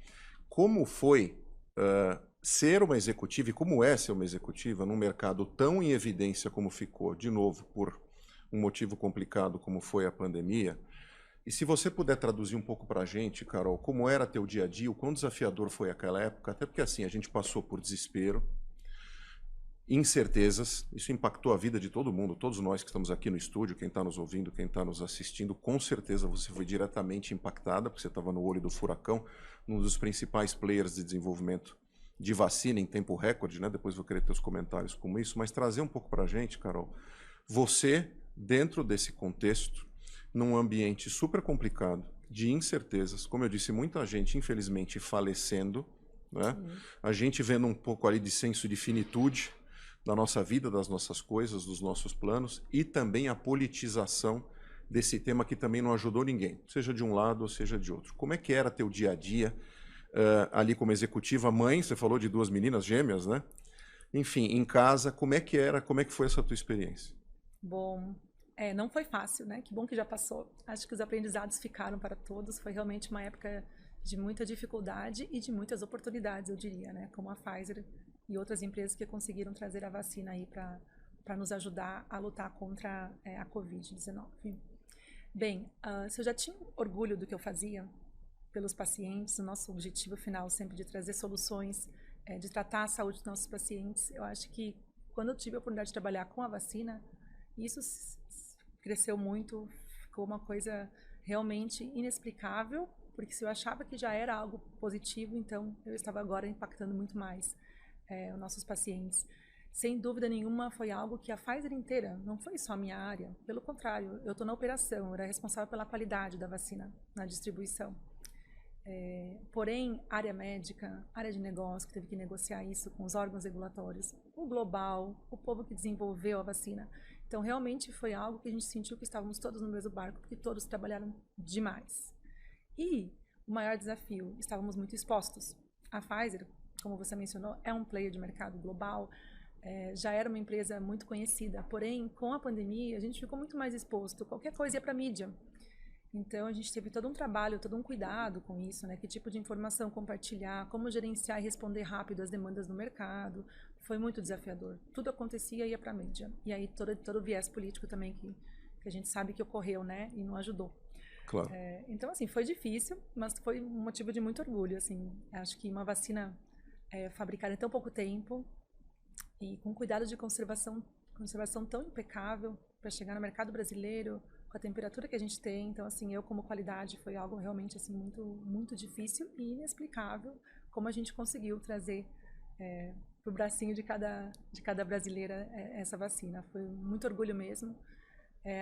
Como foi ser uma executiva e como é ser uma executiva num mercado tão em evidência como ficou, de novo, por um motivo complicado como foi a pandemia? E se você puder traduzir um pouco para a gente, Carol, como era teu dia a dia, o quão desafiador foi aquela época, até porque assim, a gente passou por desespero, incertezas, isso impactou a vida de todo mundo, todos nós que estamos aqui no estúdio, quem está nos ouvindo, quem está nos assistindo, com certeza você foi diretamente impactada, porque você estava no olho do furacão, um dos principais players de desenvolvimento de vacina em tempo recorde, né? Depois vou querer teus comentários como isso, mas trazer um pouco para a gente, Carol, você, dentro desse contexto, num ambiente super complicado, de incertezas, como eu disse, muita gente, infelizmente, falecendo, né? A gente vendo um pouco ali de senso de finitude da nossa vida, das nossas coisas, dos nossos planos, e também a politização desse tema que também não ajudou ninguém, seja de um lado ou seja de outro. Como é que era teu dia a dia ali como executiva, mãe, você falou de 2 meninas gêmeas, né? Enfim, em casa, como é que era, como é que foi essa tua experiência? Bom, não foi fácil, né? Que bom que já passou. Acho que os aprendizados ficaram para todos. Foi realmente uma época de muita dificuldade e de muitas oportunidades, eu diria, né? Como a Pfizer e outras empresas que conseguiram trazer a vacina aí para nos ajudar a lutar contra a Covid-19. Bem, se eu já tinha orgulho do que eu fazia pelos pacientes, o nosso objetivo final sempre de trazer soluções, de tratar a saúde dos nossos pacientes, eu acho que quando eu tive a oportunidade de trabalhar com a vacina, isso cresceu muito, ficou uma coisa realmente inexplicável, porque se eu achava que já era algo positivo, então eu estava agora impactando muito mais os nossos pacientes. Sem dúvida nenhuma, foi algo que a Pfizer inteira, não foi só a minha área, pelo contrário, eu estou na operação, eu era responsável pela qualidade da vacina na distribuição. Porém, área médica, área de negócio, que teve que negociar isso com os órgãos regulatórios, o global, o povo que desenvolveu a vacina. Então, realmente foi algo que a gente sentiu que estávamos todos no mesmo barco, porque todos trabalharam demais. E o maior desafio, estávamos muito expostos. A Pfizer, como você mencionou, é um player de mercado global, já era uma empresa muito conhecida, porém, com a pandemia, a gente ficou muito mais exposto. Qualquer coisa ia para a mídia. Então, a gente teve todo um trabalho, todo um cuidado com isso, né? Que tipo de informação compartilhar, como gerenciar e responder rápido às demandas do mercado. Foi muito desafiador. Tudo acontecia e ia para a mídia. E aí, todo o viés político também que a gente sabe que ocorreu, né? E não ajudou. Claro. Então, assim, foi difícil, mas foi um motivo de muito orgulho, assim. Acho que uma vacina fabricada em tão pouco tempo e com cuidado de conservação conservação tão impecável para chegar no mercado brasileiro, com a temperatura que a gente tem. Então, assim, eu como qualidade foi algo realmente assim muito, muito difícil e inexplicável como a gente conseguiu trazer pro bracinho de cada brasileira essa vacina. Foi muito orgulho mesmo.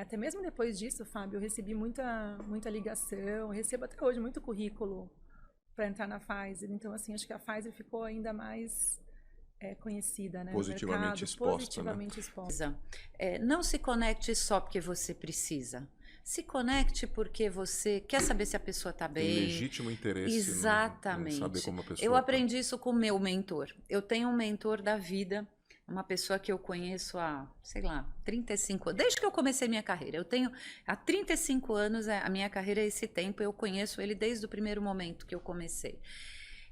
Até mesmo depois disso, Fábio, eu recebi muita ligação, recebo até hoje muito currículo para entrar na Pfizer. Então, assim, acho que a Pfizer ficou ainda mais conhecida, né? Positivamente no mercado, exposta, positivamente exposta. Não se conecte só porque você precisa. Se conecte porque você quer saber se a pessoa está bem. Tem legítimo interesse Exatamente. em saber como a pessoa Eu tá. aprendi isso com o meu mentor. Eu tenho um mentor da vida, uma pessoa que eu conheço há, sei lá, 35 anos. Desde que eu comecei minha carreira. Eu tenho há 35 anos, a minha carreira é esse tempo. Eu conheço ele desde o primeiro momento que eu comecei.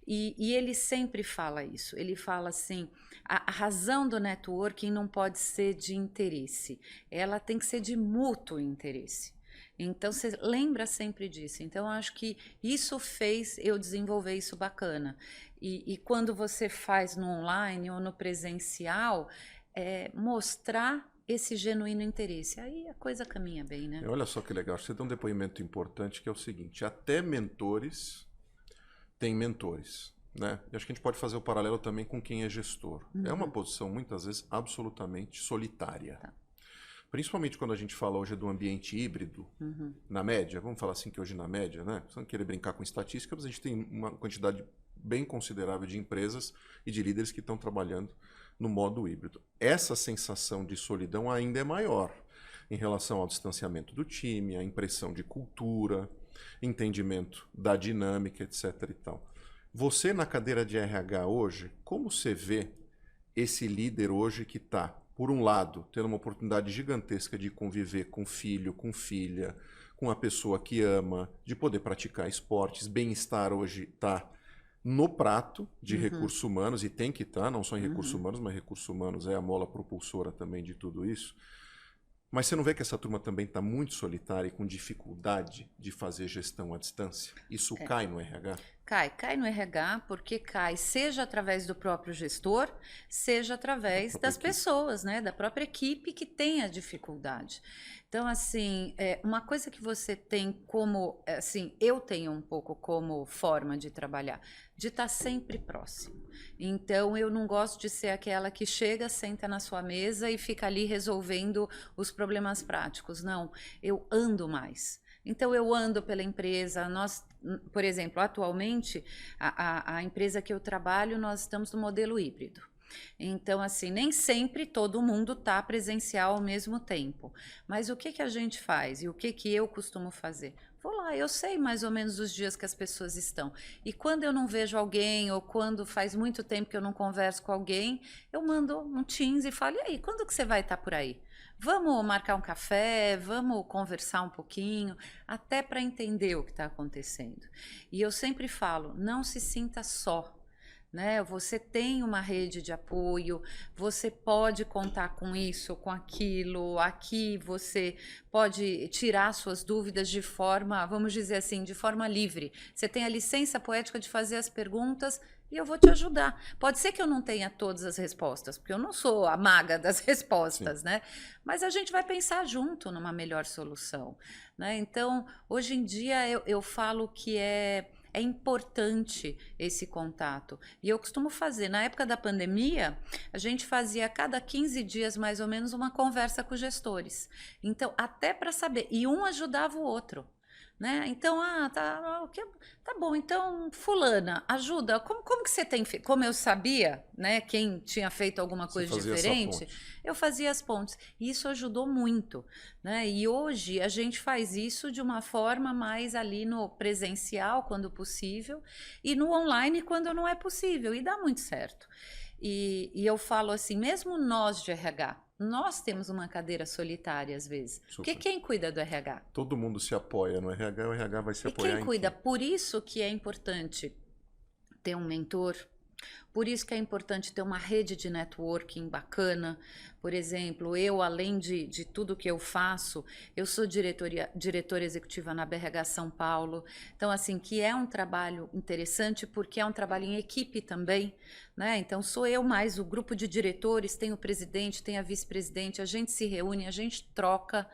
E ele sempre fala isso. Ele fala assim, a razão do networking não pode ser de interesse. Ela tem que ser de mútuo interesse. Então, você lembra sempre disso. Então, eu acho que isso fez eu desenvolver isso bacana. E quando você faz no online ou no presencial, mostrar esse genuíno interesse. Aí a coisa caminha bem, né? Olha só que legal. Você tem um depoimento importante que é o seguinte, até mentores têm mentores, né? E acho que a gente pode fazer o paralelo também com quem é gestor. É uma posição, muitas vezes, absolutamente solitária. Tá. Principalmente quando a gente fala hoje do ambiente híbrido, na média, vamos falar assim que hoje na média, né? Sem querer brincar com estatística, mas a gente tem uma quantidade bem considerável de empresas e de líderes que estão trabalhando no modo híbrido. Essa sensação de solidão ainda é maior em relação ao distanciamento do time, a impressão de cultura, entendimento da dinâmica, etc. e tal. Você na cadeira de RH hoje, como você vê esse líder hoje que está, por um lado, tendo uma oportunidade gigantesca de conviver com filho, com filha, com a pessoa que ama, de poder praticar esportes, bem-estar hoje está no prato de recursos humanos, e tem que estar, não só em recursos humanos, mas recursos humanos é a mola propulsora também de tudo isso. Mas você não vê que essa turma também está muito solitária e com dificuldade de fazer gestão à distância? Isso cai no RH? Cai no RH, porque cai seja através do próprio gestor, seja através das pessoas, né, da própria equipe que tem a dificuldade. Então, assim, uma coisa que você tem como, assim, eu tenho um pouco como forma de trabalhar, de estar sempre próximo. Então, eu não gosto de ser aquela que chega, senta na sua mesa e fica ali resolvendo os problemas práticos. Não, eu ando mais. Então, eu ando pela empresa. Nós, por exemplo, atualmente, a empresa que eu trabalho, nós estamos no modelo híbrido. Então, assim, nem sempre todo mundo está presencial ao mesmo tempo. Mas o que a gente faz e o que eu costumo fazer? Vou lá, eu sei mais ou menos os dias que as pessoas estão. E quando eu não vejo alguém ou quando faz muito tempo que eu não converso com alguém, eu mando um Teams e falo, e aí, quando que você vai estar por aí? Vamos marcar um café, vamos conversar um pouquinho, até para entender o que está acontecendo. E eu sempre falo, não se sinta só. Né? Você tem uma rede de apoio, você pode contar com isso, com aquilo, aqui você pode tirar suas dúvidas de forma, vamos dizer assim, de forma livre. Você tem a licença poética de fazer as perguntas e eu vou te ajudar. Pode ser que eu não tenha todas as respostas, porque eu não sou a maga das respostas, né? Mas a gente vai pensar junto numa melhor solução, né? Então, hoje em dia eu falo que é importante esse contato. E eu costumo fazer, na época da pandemia, a gente fazia a cada 15 dias, mais ou menos, uma conversa com os gestores. Então, até para saber, e um ajudava o outro. Né? Então, tá bom, então, fulana, ajuda, como que você tem feito? Como eu sabia, né, quem tinha feito alguma coisa diferente, eu fazia as pontes, e isso ajudou muito, né? E hoje a gente faz isso de uma forma mais ali no presencial, quando possível, e no online, quando não é possível, e dá muito certo. E eu falo assim, mesmo nós de RH, nós temos uma cadeira solitária às vezes. Porque quem cuida do RH? Todo mundo se apoia no RH, o RH vai se apoiar quem cuida? Por isso que é importante ter um mentor, Por isso que é importante ter uma rede de networking bacana. Por exemplo, eu, além de tudo que eu faço, eu sou diretora executiva na BRH São Paulo. Então, assim, que é um trabalho interessante porque é um trabalho em equipe também, né? Então, sou eu mais o grupo de diretores, tem o presidente, tem a vice-presidente, a gente se reúne, a gente troca,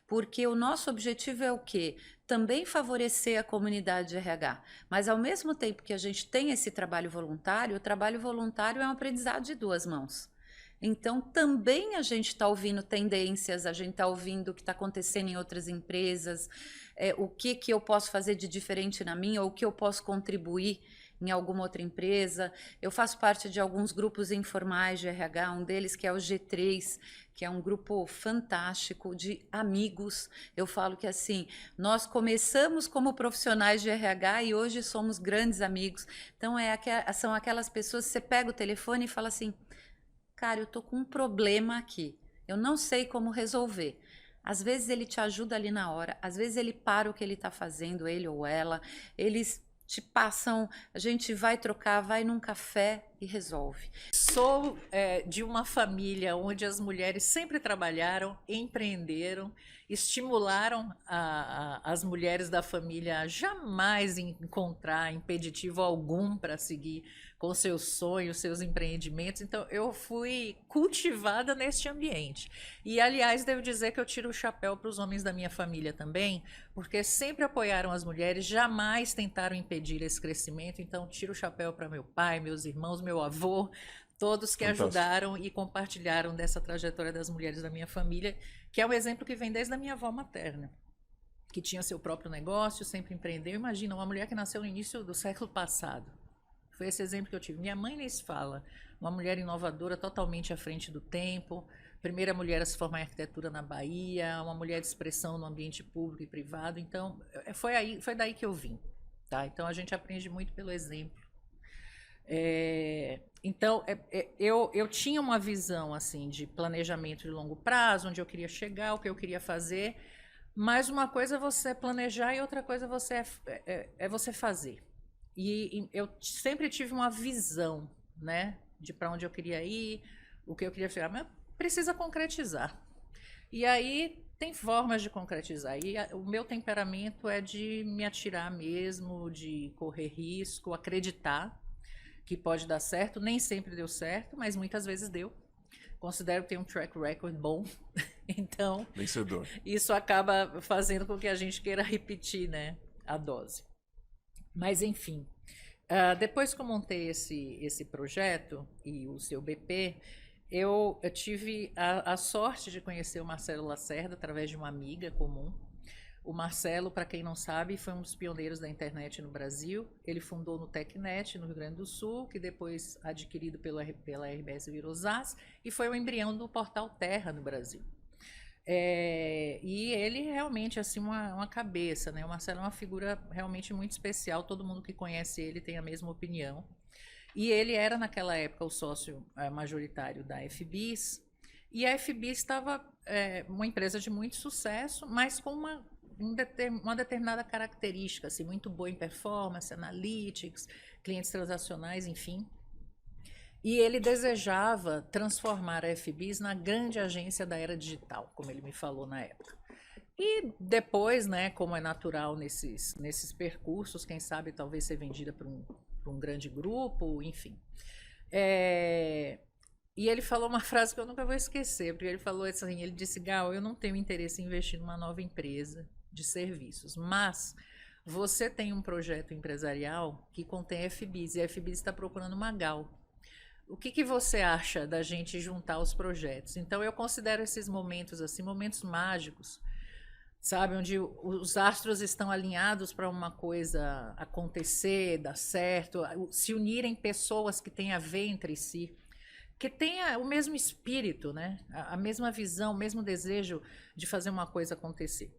porque o nosso objetivo é o quê? Também favorecer a comunidade de RH. Mas, ao mesmo tempo que a gente tem esse trabalho voluntário, o trabalho voluntário é um aprendizado de duas mãos. Então, também a gente está ouvindo tendências, a gente está ouvindo o que está acontecendo em outras empresas, o que eu posso fazer de diferente na minha, ou o que eu posso contribuir em alguma outra empresa. Eu faço parte de alguns grupos informais de RH, um deles que é o G3, que é um grupo fantástico de amigos. Eu falo que assim, nós começamos como profissionais de RH e hoje somos grandes amigos. Então, são aquelas pessoas que você pega o telefone e fala assim, cara, eu tô com um problema aqui, eu não sei como resolver. Às vezes ele te ajuda ali na hora, às vezes ele para o que ele está fazendo, ele ou ela, eles te passam, a gente vai trocar, vai num café e resolve. Sou de uma família onde as mulheres sempre trabalharam, empreenderam, estimularam as mulheres da família a jamais encontrar impeditivo algum para seguir com seus sonhos, seus empreendimentos. Então, eu fui cultivada neste ambiente. E, aliás, devo dizer que eu tiro o chapéu para os homens da minha família também, porque sempre apoiaram as mulheres, jamais tentaram impedir esse crescimento. Então, tiro o chapéu para meu pai, meus irmãos, meu avô, todos que ajudaram e compartilharam dessa trajetória das mulheres da minha família, que é um exemplo que vem desde a minha avó materna, que tinha seu próprio negócio, sempre empreendeu. Imagina, uma mulher que nasceu no início do século passado. Foi esse exemplo que eu tive. Minha mãe nem se fala. Uma mulher inovadora, totalmente à frente do tempo. Primeira mulher a se formar em arquitetura na Bahia. Uma mulher de expressão no ambiente público e privado. Então, foi daí que eu vim. Tá? Então, a gente aprende muito pelo exemplo. Então, eu tinha uma visão assim, de planejamento de longo prazo, onde eu queria chegar, o que eu queria fazer. Mas uma coisa é você planejar e outra coisa é você fazer. E eu sempre tive uma visão, né, de para onde eu queria ir, o que eu queria fazer, mas precisa concretizar. E aí tem formas de concretizar. E o meu temperamento é de me atirar mesmo, de correr risco, acreditar que pode dar certo. Nem sempre deu certo, mas muitas vezes deu. Considero que tem um track record bom. Então, vencedor. Isso acaba fazendo com que a gente queira repetir, né, a dose. Mas, enfim, depois que eu montei esse projeto e o seu BP, eu tive a sorte de conhecer o Marcelo Lacerda através de uma amiga comum. O Marcelo, para quem não sabe, foi um dos pioneiros da internet no Brasil. Ele fundou no TecNet, no Rio Grande do Sul, que depois, adquirido pela RBS, virou ZAS, e foi o embrião do portal Terra no Brasil. E ele realmente, assim, uma cabeça, né? O Marcelo é uma figura realmente muito especial, todo mundo que conhece ele tem a mesma opinião. E ele era, naquela época, o sócio majoritário da FBIS, e a FBIS estava uma empresa de muito sucesso, mas com uma determinada característica, assim, muito boa em performance, analytics, clientes transacionais, enfim. E ele desejava transformar a FBIS na grande agência da era digital, como ele me falou na época. E depois, né, como é natural nesses percursos, quem sabe talvez ser vendida para um grande grupo, enfim. E ele falou uma frase que eu nunca vou esquecer, porque ele falou assim, ele disse, Gal, eu não tenho interesse em investir numa nova empresa de serviços, mas você tem um projeto empresarial que contém FBIS, e a FBIS está procurando uma Gal. O que você acha da gente juntar os projetos? Então, eu considero esses momentos assim, momentos mágicos, sabe? Onde os astros estão alinhados para uma coisa acontecer, dar certo, se unirem pessoas que têm a ver entre si, que tenha o mesmo espírito, né? A mesma visão, o mesmo desejo de fazer uma coisa acontecer.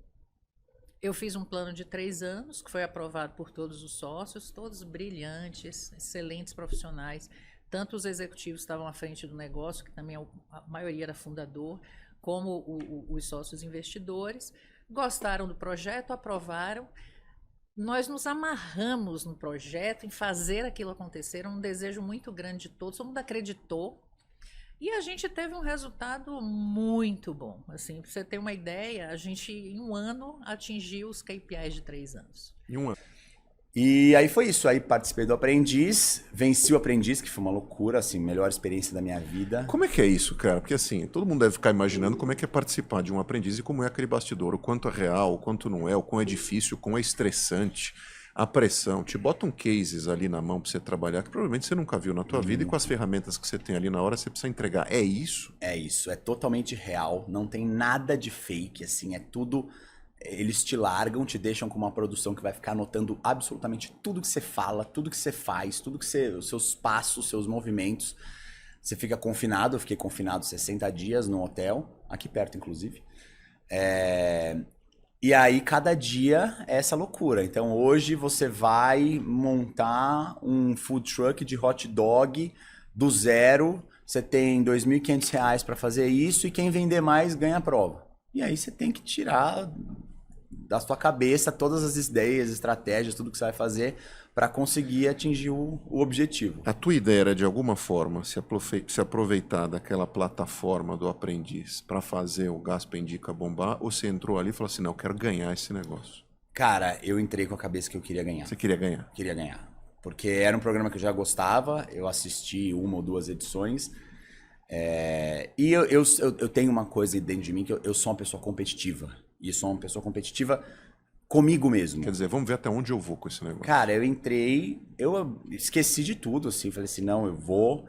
Eu fiz um plano de 3 anos, que foi aprovado por todos os sócios, todos brilhantes, excelentes profissionais. Tanto os executivos estavam à frente do negócio, que também a maioria era fundador, como os sócios investidores. Gostaram do projeto, aprovaram. nós nos amarramos no projeto, em fazer aquilo acontecer, um desejo muito grande de todos, todo mundo acreditou. E a gente teve um resultado muito bom. Assim, para você ter uma ideia, a gente, em um ano, atingiu os KPIs de 3 anos. Em um ano. E aí foi isso, aí participei do Aprendiz, venci o Aprendiz, que foi uma loucura, assim, melhor experiência da minha vida. Como é que é isso, cara? Porque assim, todo mundo deve ficar imaginando como é que é participar de um aprendiz e como é aquele bastidor, o quanto é real, o quanto não é, o quão é difícil, o quão é estressante, a pressão. Te botam cases ali na mão pra você trabalhar que provavelmente você nunca viu na tua vida e com as ferramentas que você tem ali na hora você precisa entregar. É isso? É isso, é totalmente real, não tem nada de fake, assim, é tudo... Eles te largam, te deixam com uma produção que vai ficar anotando absolutamente tudo que você fala, tudo que você faz, tudo que você... os seus passos, seus movimentos. Você fica confinado, eu fiquei confinado 60 dias no hotel, aqui perto inclusive. E aí cada dia é essa loucura. Então hoje você vai montar um food truck de hot dog do zero, você tem R$ 2.500 para fazer isso e quem vender mais ganha a prova. E aí você tem que tirar da sua cabeça todas as ideias, estratégias, tudo que você vai fazer para conseguir atingir o objetivo. A tua ideia era, de alguma forma, se aproveitar daquela plataforma do aprendiz para fazer o Gaspa Indica bombar, ou você entrou ali e falou assim, não, eu quero ganhar esse negócio? Cara, eu entrei com a cabeça que eu queria ganhar. Você queria ganhar? Queria ganhar. Porque era um programa que eu já gostava, eu assisti 1 ou 2 edições. E eu tenho uma coisa dentro de mim que eu sou uma pessoa competitiva. E sou uma pessoa competitiva comigo mesmo. Quer dizer, vamos ver até onde eu vou com esse negócio. Cara, eu entrei, eu esqueci de tudo, assim. Falei assim, não, eu vou.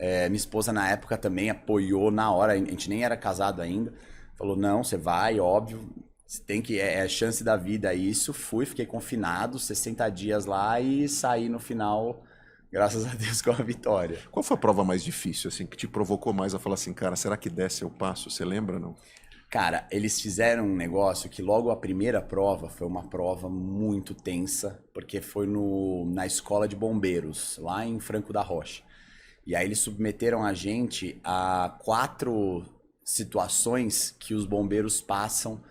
Minha esposa na época também apoiou na hora, a gente nem era casado ainda. Falou, não, você vai, óbvio. Você tem que, é a chance da vida isso. Fui, fiquei confinado, 60 dias lá e saí no final... Graças a Deus com a vitória. Qual foi a prova mais difícil, assim, que te provocou mais a falar assim, cara, será que desce eu passo? Você lembra, não? Cara, eles fizeram um negócio que logo a primeira prova foi uma prova muito tensa, porque foi na escola de bombeiros, lá em Franco da Rocha. E aí eles submeteram a gente a 4 situações que os bombeiros passam,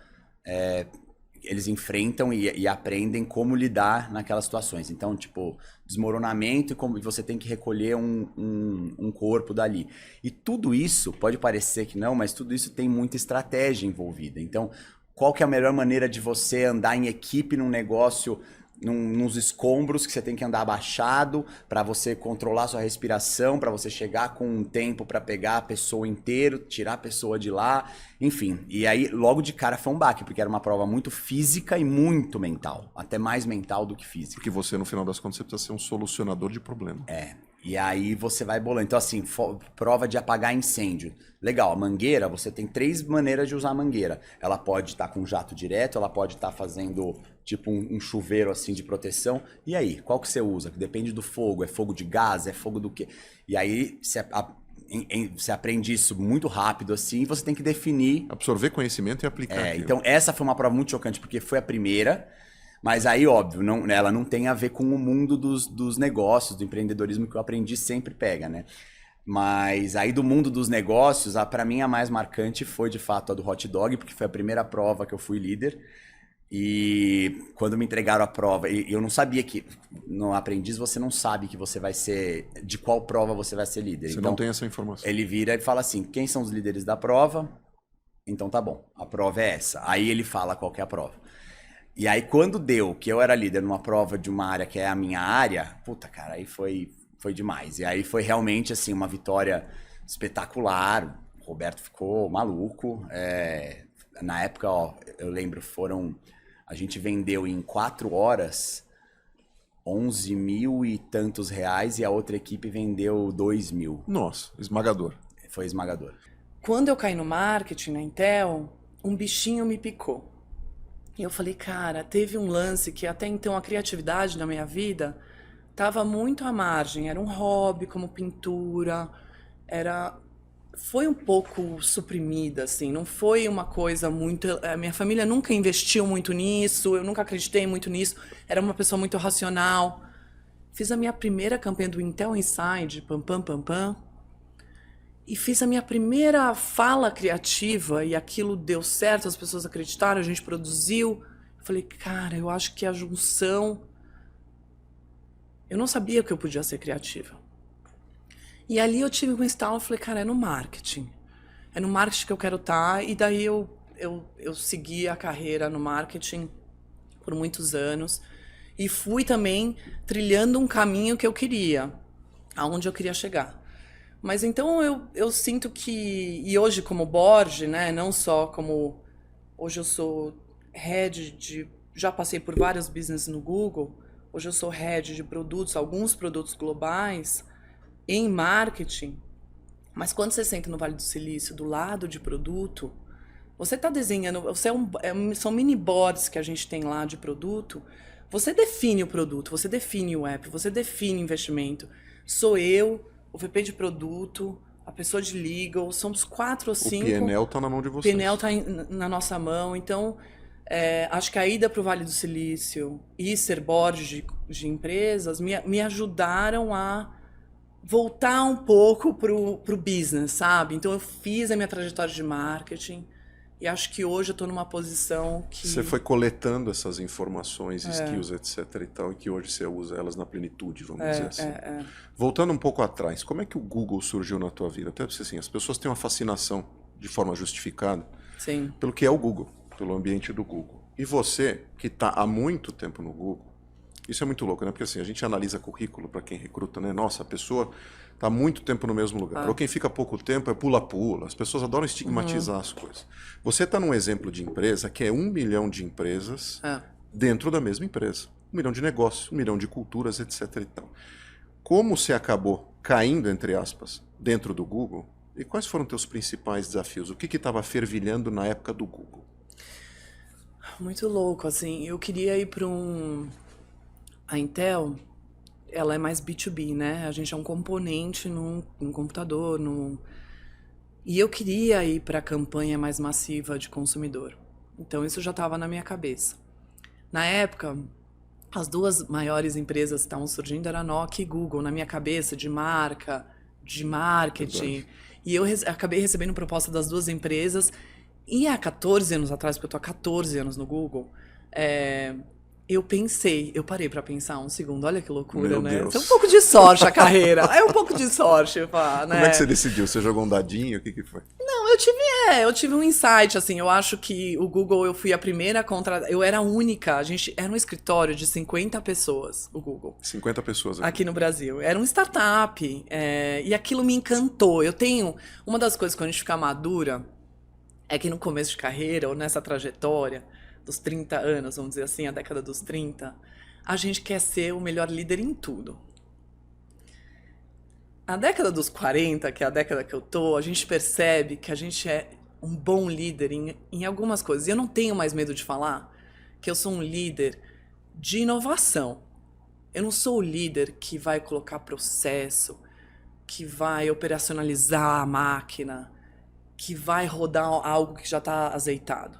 eles enfrentam e aprendem como lidar naquelas situações. Então, tipo, desmoronamento e como você tem que recolher um corpo dali. E tudo isso, pode parecer que não, mas tudo isso tem muita estratégia envolvida. Então, qual que é a melhor maneira de você andar em equipe num negócio, nos escombros que você tem que andar abaixado para você controlar sua respiração, para você chegar com um tempo para pegar a pessoa inteira, tirar a pessoa de lá, enfim. E aí, logo de cara foi um baque, porque era uma prova muito física e muito mental, até mais mental do que física. Porque você, no final das contas, você precisa ser um solucionador de problema. E aí você vai bolando. Então, assim, prova de apagar incêndio. Legal, a mangueira, você tem 3 maneiras de usar a mangueira. Ela pode estar com jato direto, ela pode estar fazendo tipo um chuveiro assim de proteção. E aí, qual que você usa? Depende do fogo. É fogo de gás? É fogo do quê? E aí você aprende isso muito rápido assim e você tem que definir... Absorver conhecimento e aplicar. Então essa foi uma prova muito chocante, porque foi a primeira... Mas aí, óbvio, ela não tem a ver com o mundo dos negócios, do empreendedorismo que o Aprendiz sempre pega, né? Mas aí do mundo dos negócios, para mim a mais marcante foi de fato a do hot dog, porque foi a primeira prova que eu fui líder. E quando me entregaram a prova, eu não sabia que no Aprendiz você não sabe que você vai ser, de qual prova você vai ser líder. Você então, não tem essa informação. Ele vira e fala assim, quem são os líderes da prova? Então tá bom, a prova é essa. Aí ele fala qual que é a prova. E aí quando deu que eu era líder numa prova de uma área que é a minha área, puta cara, aí foi demais. E aí foi realmente assim uma vitória espetacular, o Roberto ficou maluco. Na época, eu lembro, a gente vendeu em 4 horas 11 mil e tantos reais e a outra equipe vendeu 2 mil. Nossa, esmagador. Foi esmagador. Quando eu caí no marketing na Intel, um bichinho me picou. E eu falei, cara, teve um lance que até então a criatividade na minha vida estava muito à margem. Era um hobby como pintura, foi um pouco suprimida, assim, não foi uma coisa muito... A minha família nunca investiu muito nisso, eu nunca acreditei muito nisso, era uma pessoa muito racional. Fiz a minha primeira campanha do Intel Inside, pam, pam, pam, pam, e fiz a minha primeira fala criativa e aquilo deu certo, as pessoas acreditaram, a gente produziu. Falei, cara, eu acho que a junção... Eu não sabia que eu podia ser criativa. E ali eu tive um estalo, falei, cara, é no marketing. É no marketing que eu quero estar. E daí eu segui a carreira no marketing por muitos anos. E fui também trilhando um caminho que eu queria, aonde eu queria chegar. Mas então eu sinto que... E hoje como board, né, não só como... Hoje eu sou head de... Já passei por vários business no Google. Hoje eu sou head de produtos, alguns produtos globais, em marketing. Mas quando você senta no Vale do Silício, do lado de produto, você está desenhando... são mini boards que a gente tem lá de produto. Você define o produto, você define o app, você define o investimento. Sou eu, o VP de produto, a pessoa de legal, somos 4 ou 5. O PNL está na mão de vocês. O PNL está na nossa mão, então... acho que a ida para o Vale do Silício e ser board de empresas me ajudaram a voltar um pouco pro business, sabe? Então eu fiz a minha trajetória de marketing e acho que hoje eu estou numa posição que... Você foi coletando essas informações, skills, etc e tal, e que hoje você usa elas na plenitude, vamos dizer assim. Voltando um pouco atrás, como é que o Google surgiu na tua vida? Até assim, as pessoas têm uma fascinação, de forma justificada, Sim. pelo que é o Google, pelo ambiente do Google. E você, que está há muito tempo no Google, isso é muito louco, né? Porque assim, a gente analisa currículo para quem recruta, né? Nossa, a pessoa está há muito tempo no mesmo lugar. Para quem fica pouco tempo, é pula-pula. As pessoas adoram estigmatizar as coisas. Você está num exemplo de empresa que é 1 milhão de empresas dentro da mesma empresa. 1 milhão de negócios, 1 milhão de culturas, etc e tal. Como você acabou caindo, entre aspas, dentro do Google? E quais foram teus principais desafios? O que estava fervilhando na época do Google? Muito louco, assim. Eu queria ir para A Intel, ela é mais B2B, né? A gente é um componente num computador, E eu queria ir para a campanha mais massiva de consumidor. Então isso já estava na minha cabeça. Na época, as 2 maiores empresas que estavam surgindo eram Nokia e Google, na minha cabeça, de marca, de marketing. E eu acabei recebendo proposta das 2 empresas. E há 14 anos atrás, porque eu tô há 14 anos no Google, eu parei pra pensar um segundo, olha que loucura, Meu né? Deus. É um pouco de sorte a carreira, é um pouco de sorte, né? Como é que você decidiu? Você jogou um dadinho? O que foi? Não, eu tive um insight, assim, eu acho que o Google, eu fui a primeira eu era a única, a gente era um escritório de 50 pessoas, o Google. 50 pessoas aqui no Brasil. Era um startup, e aquilo me encantou. Uma das coisas quando a gente fica madura, é que no começo de carreira, ou nessa trajetória dos 30 anos, vamos dizer assim, a década dos 30, a gente quer ser o melhor líder em tudo. A década dos 40, que é a década que eu tô, a gente percebe que a gente é um bom líder em algumas coisas. E eu não tenho mais medo de falar que eu sou um líder de inovação. Eu não sou o líder que vai colocar processo, que vai operacionalizar a máquina, que vai rodar algo que já está azeitado.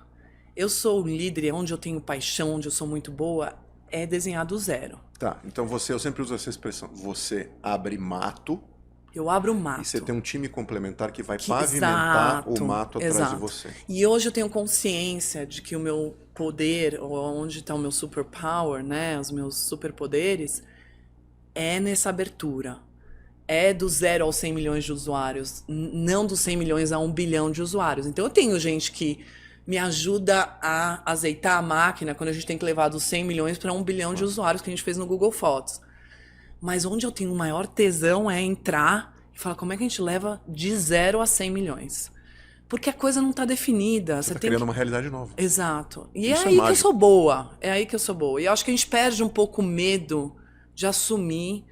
Eu sou um líder onde eu tenho paixão, onde eu sou muito boa, é desenhar do zero. Tá, então eu sempre uso essa expressão, você abre mato. Eu abro o mato. E você tem um time complementar que vai pavimentar o mato atrás de você. E hoje eu tenho consciência de que o meu poder, ou onde está o meu superpower, né, os meus superpoderes, é nessa abertura. É do 0 aos 100 milhões de usuários, não dos 100 milhões a 1 bilhão de usuários. Então eu tenho gente que me ajuda a azeitar a máquina quando a gente tem que levar dos 100 milhões para 1 bilhão de usuários que a gente fez no Google Fotos. Mas onde eu tenho o maior tesão é entrar e falar como é que a gente leva de 0 a 100 milhões. Porque a coisa não está definida. Você está criando uma realidade nova. Exato. E é aí que eu sou boa. É aí que eu sou boa. E eu acho que a gente perde um pouco o medo de assumir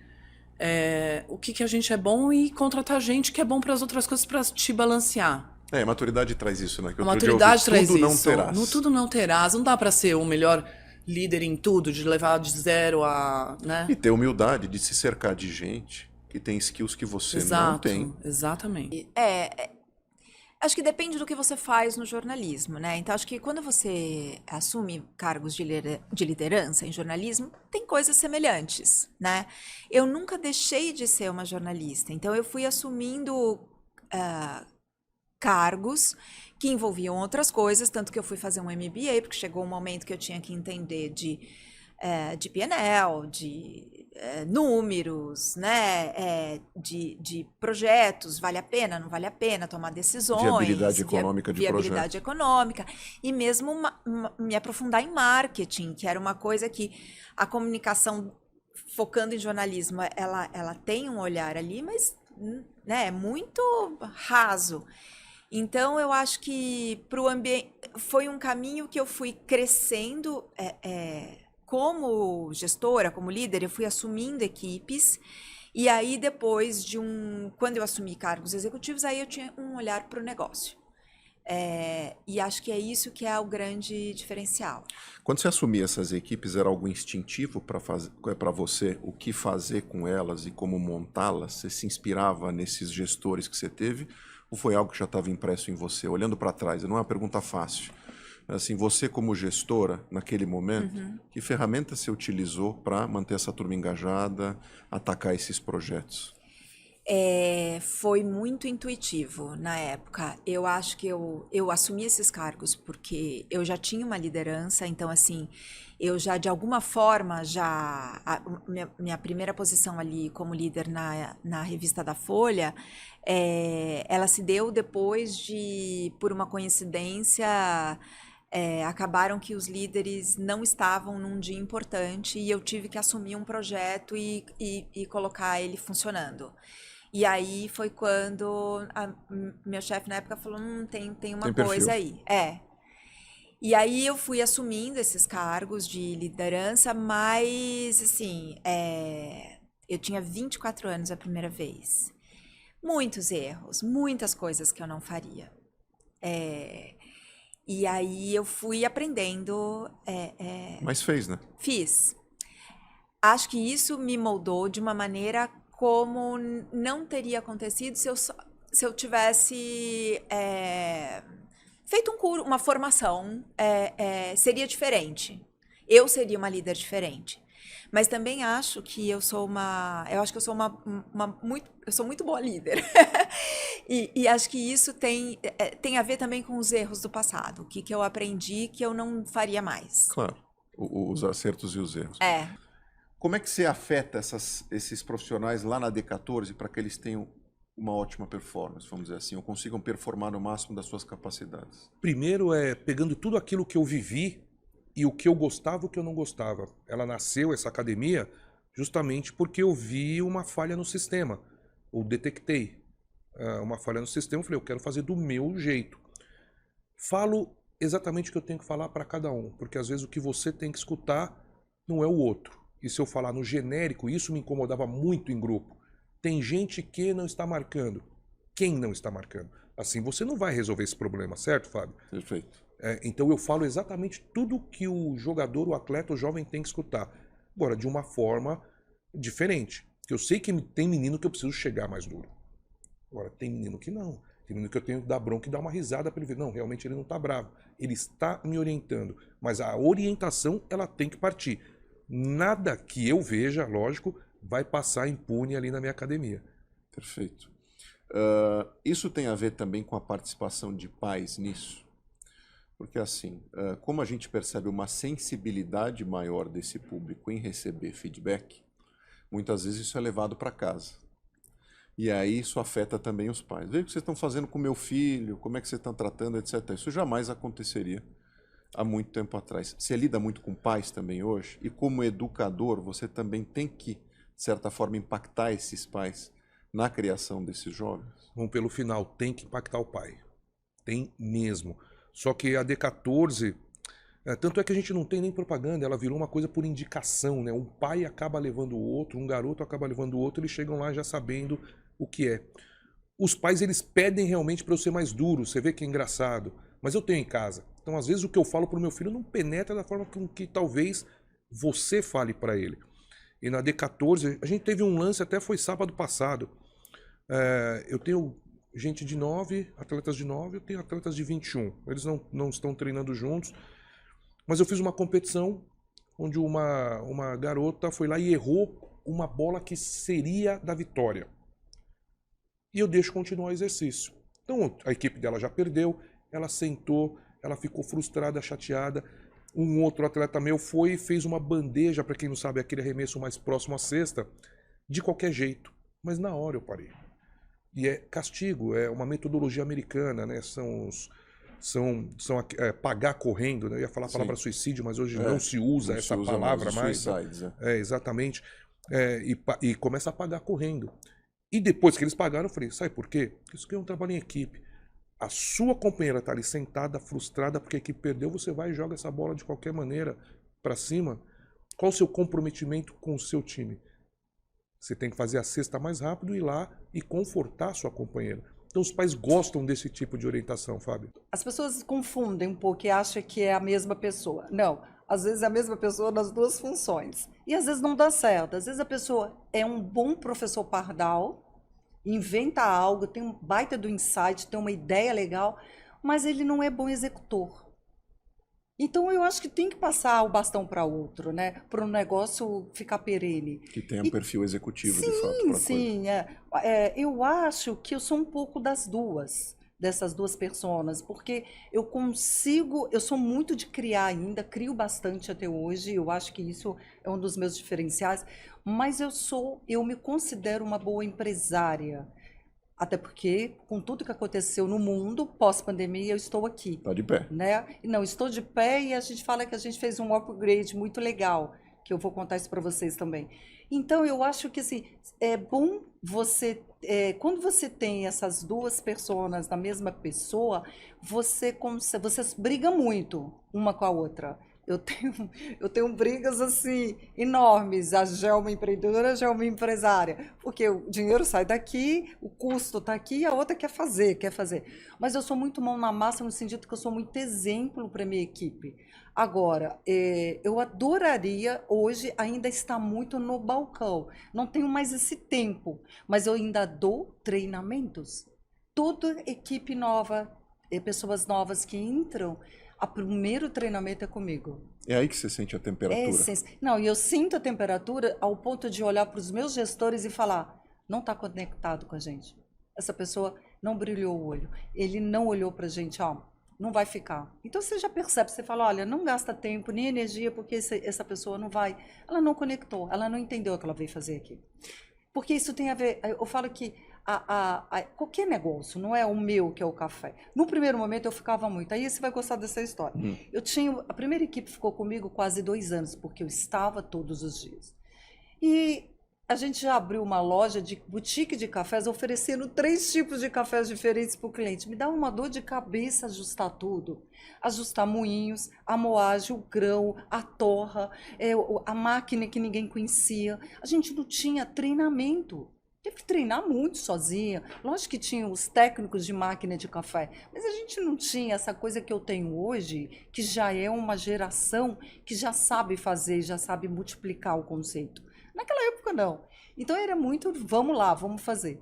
o que a gente é bom e contratar gente que é bom para as outras coisas para te balancear. A maturidade traz isso, né? Que a maturidade traz tudo isso. Não terás. No tudo não terás. Não dá para ser o melhor líder em tudo, de levar de 0 a... Né? E ter humildade de se cercar de gente que tem skills que você não tem. Exatamente. Acho que depende do que você faz no jornalismo, né? Então, acho que quando você assume cargos de liderança em jornalismo, tem coisas semelhantes, né? Eu nunca deixei de ser uma jornalista, então eu fui assumindo cargos que envolviam outras coisas, tanto que eu fui fazer um MBA, porque chegou um momento que eu tinha que entender de P&L, de números, né, de projetos, vale a pena, não vale a pena, tomar decisões, Viabilidade econômica de viabilidade econômica, e mesmo me aprofundar em marketing, que era uma coisa que a comunicação, focando em jornalismo, ela tem um olhar ali, mas, né, é muito raso. Então, eu acho que foi um caminho que eu fui crescendo como gestora, como líder, eu fui assumindo equipes, e aí depois quando eu assumi cargos executivos, aí eu tinha um olhar para o negócio. E acho que é isso que é o grande diferencial. Quando você assumia essas equipes, era algo instintivo para você o que fazer com elas e como montá-las? Você se inspirava nesses gestores que você teve? Ou foi algo que já estava impresso em você? Olhando para trás, não é uma pergunta fácil. Assim, você como gestora, naquele momento, que ferramenta você utilizou para manter essa turma engajada, atacar esses projetos? Foi muito intuitivo na época. Eu acho que eu assumi esses cargos porque eu já tinha uma liderança, então assim, eu já de alguma forma, minha primeira posição ali como líder na revista da Folha, ela se deu depois por uma coincidência, acabaram que os líderes não estavam num dia importante e eu tive que assumir um projeto e colocar ele funcionando. E aí foi quando meu chefe na época falou, tem uma coisa aí. E aí eu fui assumindo esses cargos de liderança, mas assim, eu tinha 24 anos a primeira vez. Muitos erros, muitas coisas que eu não faria. E aí eu fui aprendendo. Mas fez, né? Fiz. Acho que isso me moldou de uma maneira como não teria acontecido se eu tivesse feito uma formação, seria diferente. Eu seria uma líder diferente. Mas também acho que eu sou muito boa líder. e acho que isso tem a ver também com os erros do passado. O que eu aprendi que eu não faria mais. Claro, os acertos e os erros. Como é que você afeta esses profissionais lá na D14 para que eles tenham uma ótima performance, vamos dizer assim, ou consigam performar no máximo das suas capacidades? Primeiro pegando tudo aquilo que eu vivi e o que eu gostava e o que eu não gostava. Ela nasceu, essa academia, justamente porque eu vi uma falha no sistema. Eu detectei uma falha no sistema, eu falei, eu quero fazer do meu jeito. Falo exatamente o que eu tenho que falar para cada um, porque às vezes o que você tem que escutar não é o outro. E se eu falar no genérico, isso me incomodava muito em grupo. Tem gente que não está marcando. Quem não está marcando? Assim você não vai resolver esse problema, certo, Fábio? Perfeito. Então eu falo exatamente tudo que o jogador, o atleta, o jovem tem que escutar. Agora, de uma forma diferente. Porque eu sei que tem menino que eu preciso chegar mais duro. Agora, tem menino que não. Tem menino que eu tenho que dar bronca e dar uma risada para ele ver. Não, realmente ele não está bravo. Ele está me orientando. Mas a orientação, ela tem que partir. Nada que eu veja, lógico, vai passar impune ali na minha academia. Perfeito. Isso tem a ver também com a participação de pais nisso? Porque assim, como a gente percebe uma sensibilidade maior desse público em receber feedback, muitas vezes isso é levado para casa. E aí isso afeta também os pais. Veja o que vocês estão fazendo com o meu filho, como é que vocês estão tratando, etc. Isso jamais aconteceria há muito tempo atrás. Você lida muito com pais também hoje, e como educador você também tem que, de certa forma, impactar esses pais na criação desses jovens? Bom, pelo final, tem que impactar o pai. Tem mesmo. Só que a D14, tanto é que a gente não tem nem propaganda, ela virou uma coisa por indicação, né? Um pai acaba levando o outro, um garoto acaba levando o outro, eles chegam lá já sabendo o que é. Os pais, eles pedem realmente para eu ser mais duro, você vê que é engraçado, mas eu tenho em casa. Então, às vezes, o que eu falo pro meu filho não penetra da forma com que talvez você fale para ele. E na D14, a gente teve um lance, até foi sábado passado. Eu tenho gente de 9, atletas de 9, eu tenho atletas de 21. Eles não estão treinando juntos. Mas eu fiz uma competição onde uma garota foi lá e errou uma bola que seria da vitória. E eu deixo continuar o exercício. Então, a equipe dela já perdeu. ela sentou, ela ficou frustrada, chateada. Um outro atleta meu foi e fez uma bandeja, para quem não sabe, aquele arremesso mais próximo à cesta, de qualquer jeito. Mas na hora eu parei. E é castigo, é uma metodologia americana, né? Pagar correndo, né? Eu ia falar a palavra suicídio, mas hoje não se usa essa palavra mais. Suicides, Exatamente. E começa a pagar correndo. E depois que eles pagaram, eu falei, sabe por quê? Porque isso aqui é um trabalho em equipe. A sua companheira está ali sentada, frustrada, porque a equipe perdeu, você vai e joga essa bola de qualquer maneira para cima. Qual o seu comprometimento com o seu time? Você tem que fazer a cesta mais rápido, ir lá e confortar a sua companheira. Então os pais gostam desse tipo de orientação, Fábio. As pessoas confundem um pouco e acham que é a mesma pessoa. Não, às vezes é a mesma pessoa nas duas funções. E às vezes não dá certo. Às vezes a pessoa é um bom professor pardal, inventa algo, tem um baita do insight, tem uma ideia legal, mas ele não é bom executor. Então eu acho que tem que passar o bastão para outro, né? Para o negócio ficar perene. Que tenha um perfil executivo, de fato. Sim. Eu acho que eu sou um pouco dessas duas personas, porque eu sou muito de criar ainda, crio bastante até hoje, eu acho que isso é um dos meus diferenciais, mas eu me considero uma boa empresária. Até porque, com tudo que aconteceu no mundo, pós-pandemia, eu estou aqui. Está de pé. Né? Não, estou de pé e a gente fala que a gente fez um upgrade muito legal, que eu vou contar isso para vocês também. Então, eu acho que assim, é bom você... quando você tem essas duas pessoas na mesma pessoa, vocês brigam muito uma com a outra. Eu tenho brigas assim enormes. A Gé é uma empreendedora, a Gé é uma empresária. Porque o dinheiro sai daqui, o custo está aqui e a outra quer fazer. Mas eu sou muito mão na massa no sentido que eu sou muito exemplo para a minha equipe. Agora, eu adoraria hoje ainda estar muito no balcão. Não tenho mais esse tempo, mas eu ainda dou treinamentos. Toda equipe nova, pessoas novas que entram, o primeiro treinamento é comigo. É aí que você sente a temperatura? Não, e eu sinto a temperatura ao ponto de olhar para os meus gestores e falar, não está conectado com a gente. Essa pessoa não brilhou o olho. Ele não olhou para a gente, não vai ficar. Então você já percebe, você fala, olha, não gasta tempo nem energia porque essa pessoa não vai. Ela não conectou, ela não entendeu o que ela veio fazer aqui. Porque isso tem a ver, eu falo que qualquer negócio, não é o meu que é o café. No primeiro momento eu ficava muito, aí você vai gostar dessa história. A primeira equipe ficou comigo quase 2 anos, porque eu estava todos os dias. E a gente já abriu uma loja de boutique de cafés, oferecendo 3 tipos de cafés diferentes para o cliente. Me dá uma dor de cabeça ajustar tudo. Ajustar moinhos, a moagem, o grão, a torra, a máquina que ninguém conhecia. A gente não tinha treinamento. Teve que treinar muito sozinha. Lógico que tinha os técnicos de máquina de café, mas a gente não tinha essa coisa que eu tenho hoje, que já é uma geração que já sabe fazer, já sabe multiplicar o conceito. Naquela época, não. Então, era muito, vamos lá, vamos fazer.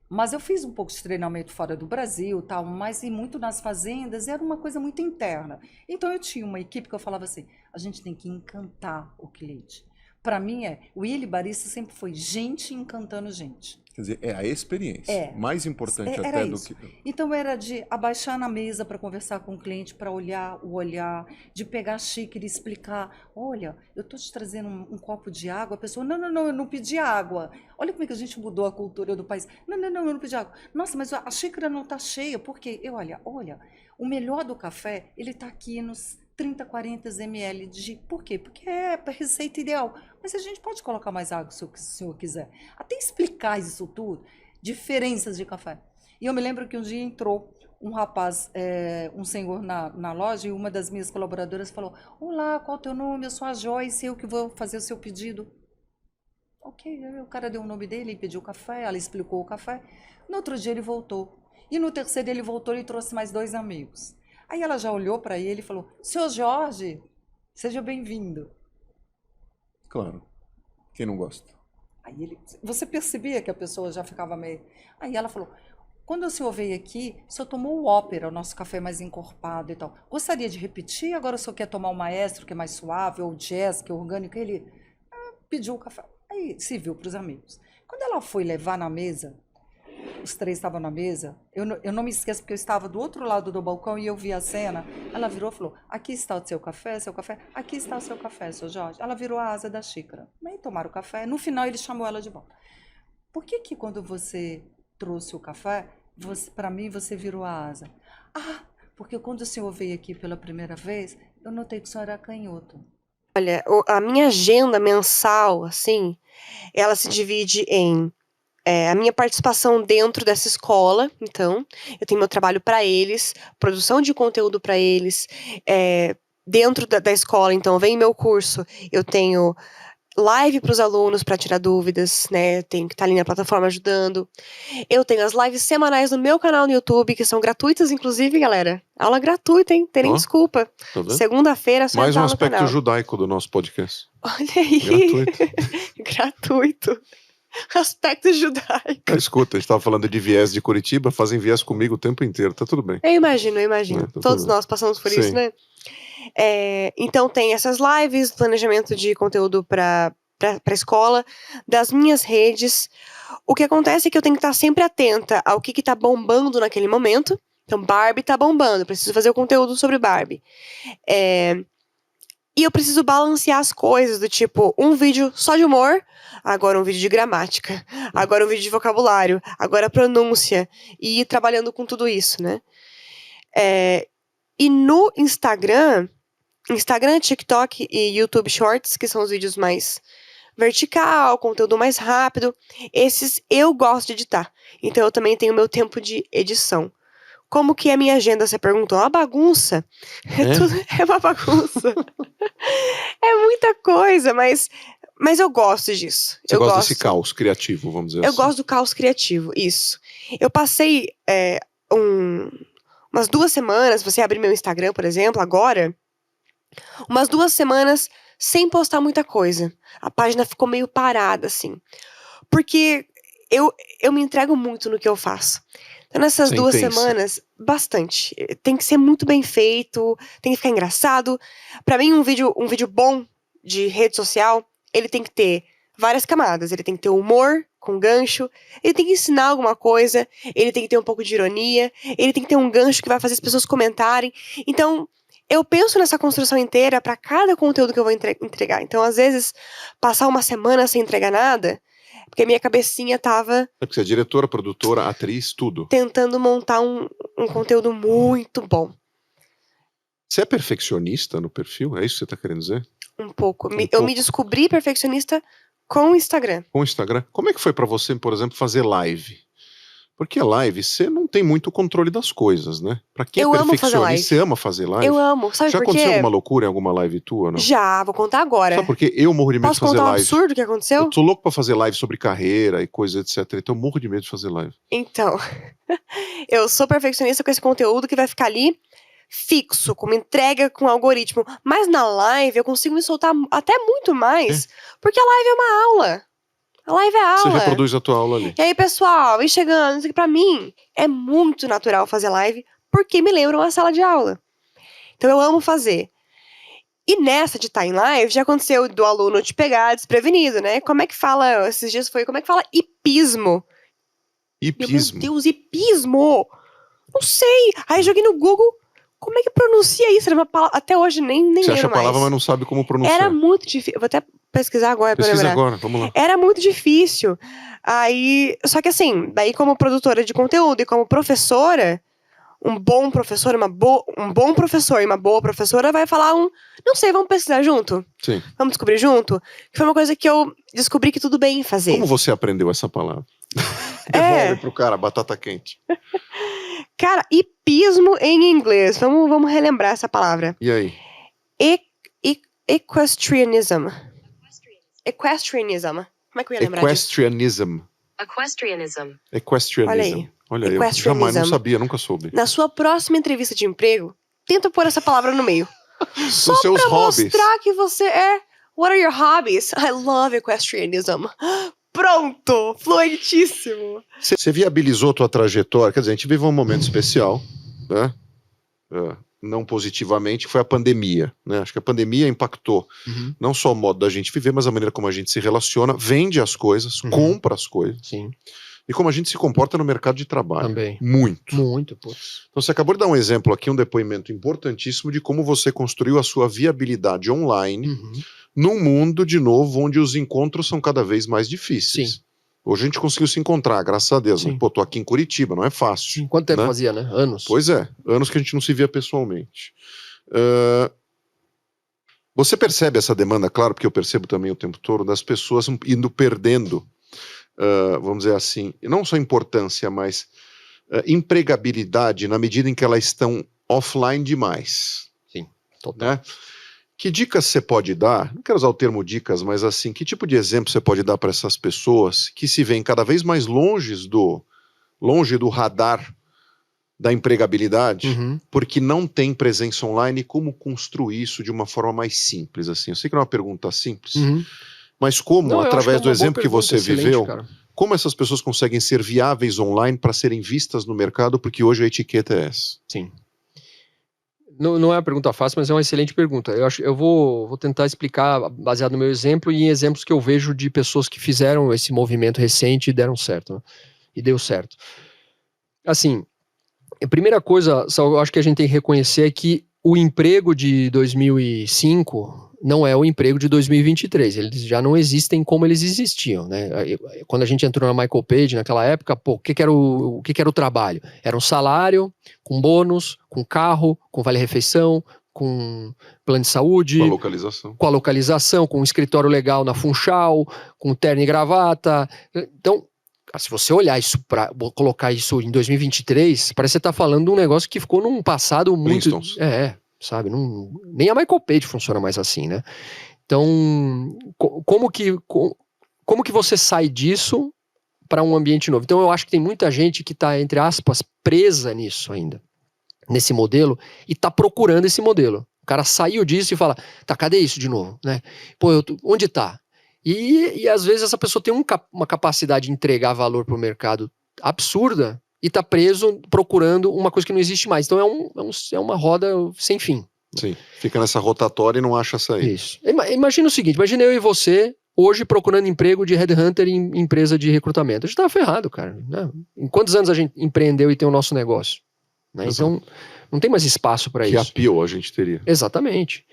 Mas eu fiz um pouco de treinamento fora do Brasil, tal, mas e muito nas fazendas, era uma coisa muito interna. Então, eu tinha uma equipe que eu falava assim, a gente tem que encantar o cliente. Para mim, o Willy Barista sempre foi gente encantando gente. Quer dizer, é a experiência. Mais importante até do que... Então, era de abaixar na mesa para conversar com o cliente, para olhar o olhar, de pegar a xícara e explicar, olha, eu estou te trazendo um copo de água, a pessoa, não, eu não pedi água. Olha como é que a gente mudou a cultura do país. Não, eu não pedi água. Nossa, mas a xícara não está cheia, por quê? Olha, o melhor do café, ele está aqui nos 30, 40 ml Por quê? Porque é a receita ideal. Mas a gente pode colocar mais água se o senhor quiser. Até explicar isso tudo. Diferenças de café. E eu me lembro que um dia entrou um rapaz, um senhor na loja, e uma das minhas colaboradoras falou, olá, qual é o teu nome? Eu sou a Joyce, eu que vou fazer o seu pedido. Ok, o cara deu o nome dele, pediu o café, ela explicou o café. No outro dia ele voltou. E no terceiro ele voltou e trouxe mais 2 amigos. Aí ela já olhou para ele e falou, Seu Jorge, seja bem-vindo. Claro, quem não gosta? Aí você percebia que a pessoa já ficava meio... Aí ela falou, quando o senhor veio aqui, o senhor tomou o ópera, o nosso café mais encorpado e tal. Gostaria de repetir? Agora o senhor quer tomar o maestro, que é mais suave, ou o jazz, que é orgânico? Ele pediu o café. Aí se viu para os amigos. Quando ela foi levar na mesa, os 3 estavam na mesa, eu não me esqueço, porque eu estava do outro lado do balcão e eu vi a cena. Ela virou e falou, aqui está o seu café, aqui está o seu café, seu Jorge. Ela virou a asa da xícara. Aí tomaram o café, no final ele chamou ela de volta. Por que quando você trouxe o café, para mim você virou a asa? Ah, porque quando o senhor veio aqui pela primeira vez, eu notei que o senhor era canhoto. Olha, a minha agenda mensal, assim, ela se divide em a minha participação dentro dessa escola. Então, eu tenho meu trabalho para eles, produção de conteúdo para eles, dentro da escola. Então, vem meu curso, eu tenho live para os alunos para tirar dúvidas, né? Tenho que estar ali na plataforma ajudando. Eu tenho as lives semanais no meu canal no YouTube, que são gratuitas, inclusive, galera. Aula gratuita, hein? Tem nem desculpa. Tá vendo? Segunda-feira, só Mais um entrar no aspecto canal. judaico do nosso podcast. Olha aí. Gratuito. Aspecto judaico. Escuta, a gente estava falando de viés de Curitiba, fazem viés comigo o tempo inteiro, tá tudo bem. Eu imagino. Tá Todos tudo nós passamos por isso, Sim. né? Então tem essas lives, planejamento de conteúdo para a escola, das minhas redes. O que acontece é que eu tenho que estar sempre atenta ao que tá bombando naquele momento. Então, Barbie tá bombando, preciso fazer o conteúdo sobre Barbie. E eu preciso balancear as coisas, do tipo, um vídeo só de humor, agora um vídeo de gramática, agora um vídeo de vocabulário, agora pronúncia, e ir trabalhando com tudo isso, né? E no Instagram, TikTok e YouTube Shorts, que são os vídeos mais vertical, conteúdo mais rápido, esses eu gosto de editar. Então eu também tenho meu tempo de edição. Como que é a minha agenda? Você perguntou. É uma bagunça. É uma bagunça. É muita coisa, mas eu gosto disso. Você gosta desse caos criativo, vamos dizer assim. Eu gosto do caos criativo, isso. Eu passei umas 2 semanas, você abrir meu Instagram, por exemplo, agora, umas 2 semanas sem postar muita coisa. A página ficou meio parada, assim. Porque eu me entrego muito no que eu faço. Então, nessas Você 2 intensa. semanas, bastante. Tem que ser muito bem feito, tem que ficar engraçado. Pra mim, um vídeo bom de rede social, ele tem que ter várias camadas. Ele tem que ter humor com gancho, ele tem que ensinar alguma coisa, ele tem que ter um pouco de ironia, ele tem que ter um gancho que vai fazer as pessoas comentarem. Então, eu penso nessa construção inteira pra cada conteúdo que eu vou entregar. Então, às vezes, passar uma semana sem entregar nada, porque minha cabecinha tava Porque você é diretora, produtora, atriz, tudo. tentando montar um conteúdo muito bom. Você é perfeccionista no perfil? É isso que você tá querendo dizer? Um pouco. Eu me descobri perfeccionista com o Instagram. Com o Instagram. Como é que foi pra você, por exemplo, fazer live? Porque live, você não tem muito controle das coisas, né? Pra quem Eu é amo fazer live. perfeccionista, você ama fazer live? Eu amo. Sabe Já por quê? aconteceu alguma loucura em alguma live tua, não? Já, vou contar agora. Sabe por quê? Eu morro de medo Posso de fazer contar um live. absurdo que aconteceu? Eu tô louco pra fazer live sobre carreira e coisas, etc. Então eu morro de medo de fazer live. Então, eu sou perfeccionista com esse conteúdo que vai ficar ali fixo, como entrega com algoritmo. Mas na live eu consigo me soltar até muito mais, porque a live é uma aula. A live é Você aula. reproduz a tua aula ali. E aí, pessoal, vem chegando. Isso aqui pra mim é muito natural fazer live, porque me lembra uma sala de aula. Então eu amo fazer. E nessa de estar em live, já aconteceu do aluno te pegar desprevenido, né? Como é que fala, esses dias como é que fala hipismo? Hipismo? Meu Deus, hipismo! Não sei. Aí joguei no Google, como é que pronuncia isso? Era uma palavra, até hoje nem Você lembro acha a palavra, mais. mas não sabe como pronunciar. Era muito difícil. Vou até pesquisar agora pra Pesquisa lembrar. agora, vamos lá. Era muito difícil. Aí, só que assim, daí como produtora de conteúdo e como professora, um bom professor, um bom professor e uma boa professora vai falar não sei, vamos pesquisar junto? Sim. Vamos descobrir junto? Que foi uma coisa que eu descobri que tudo bem fazer. Como você aprendeu essa palavra? Devolve pro cara, batata quente. Cara, hipismo em inglês. Vamos relembrar essa palavra. E aí? Equestrianism. Equestrianism. Como é que eu ia lembrar disso? Equestrianism. Olha aí. Olha aí, eu Equestrianism. jamais, não sabia, nunca soube. Na sua próxima entrevista de emprego, tenta pôr essa palavra no meio. Só seus pra hobbies. mostrar que você é... What are your hobbies? I love equestrianism. Pronto! Fluentíssimo. Você viabilizou tua trajetória, quer dizer, a gente vive um momento especial, né? Não positivamente, foi a pandemia, né? Acho que a pandemia impactou não só o modo da gente viver, mas a maneira como a gente se relaciona, vende as coisas, compra as coisas. Sim. e como a gente se comporta no mercado de trabalho. Também. Muito. Putz. Então você acabou de dar um exemplo aqui, um depoimento importantíssimo de como você construiu a sua viabilidade online num mundo, de novo, onde os encontros são cada vez mais difíceis. Sim. Hoje a gente conseguiu se encontrar, graças a Deus. Sim. Pô, tô aqui em Curitiba, não é fácil. Quanto tempo né? fazia, né? Anos. Pois é, anos que a gente não se via pessoalmente. Você percebe essa demanda, claro, porque eu percebo também o tempo todo, das pessoas indo perdendo, vamos dizer assim, não só importância, mas empregabilidade na medida em que elas estão offline demais. Sim, total. Né? Que dicas você pode dar? Não quero usar o termo dicas, mas assim, que tipo de exemplo você pode dar para essas pessoas que se veem cada vez mais longe do radar da empregabilidade, porque não tem presença online? Como construir isso de uma forma mais simples? Assim, eu sei que não é uma pergunta simples, mas como, Não, eu acho através que é do uma boa exemplo que pergunta, você excelente, viveu, cara. como essas pessoas conseguem ser viáveis online para serem vistas no mercado, porque hoje a etiqueta é essa? Sim. Não é uma pergunta fácil, mas é uma excelente pergunta. Eu vou tentar explicar baseado no meu exemplo e em exemplos que eu vejo de pessoas que fizeram esse movimento recente e deram certo, né? E deu certo. Assim, a primeira coisa, eu acho que a gente tem que reconhecer é que o emprego de 2005 não é o emprego de 2023. Eles já não existem como eles existiam, né? Quando a gente entrou na Michael Page, naquela época, pô, o que era o trabalho? Era um salário, com bônus, com carro, com vale-refeição, com plano de saúde. Com a localização. Com a localização, com um escritório legal na Funchal, com terno e gravata. Então, se você olhar isso colocar isso em 2023, parece que você tá falando de um negócio que ficou num passado muito... sabe? Nem a Michael Page funciona mais assim, né? Então, como que você sai disso para um ambiente novo? Então, eu acho que tem muita gente que está, entre aspas, presa nisso ainda, nesse modelo, e está procurando esse modelo. O cara saiu disso e fala, tá, cadê isso de novo? Né? Pô, onde tá? E às vezes essa pessoa tem uma capacidade de entregar valor para o mercado absurda, e tá preso procurando uma coisa que não existe mais. Então é uma roda sem fim. Sim, fica nessa rotatória e não acha saída. Isso. Imagina o seguinte, imagina eu e você hoje procurando emprego de headhunter em empresa de recrutamento. A gente tava ferrado, cara. Né? Em quantos anos a gente empreendeu e tem o nosso negócio? Né? Então não tem mais espaço para isso. Que a pior a gente teria. Exatamente.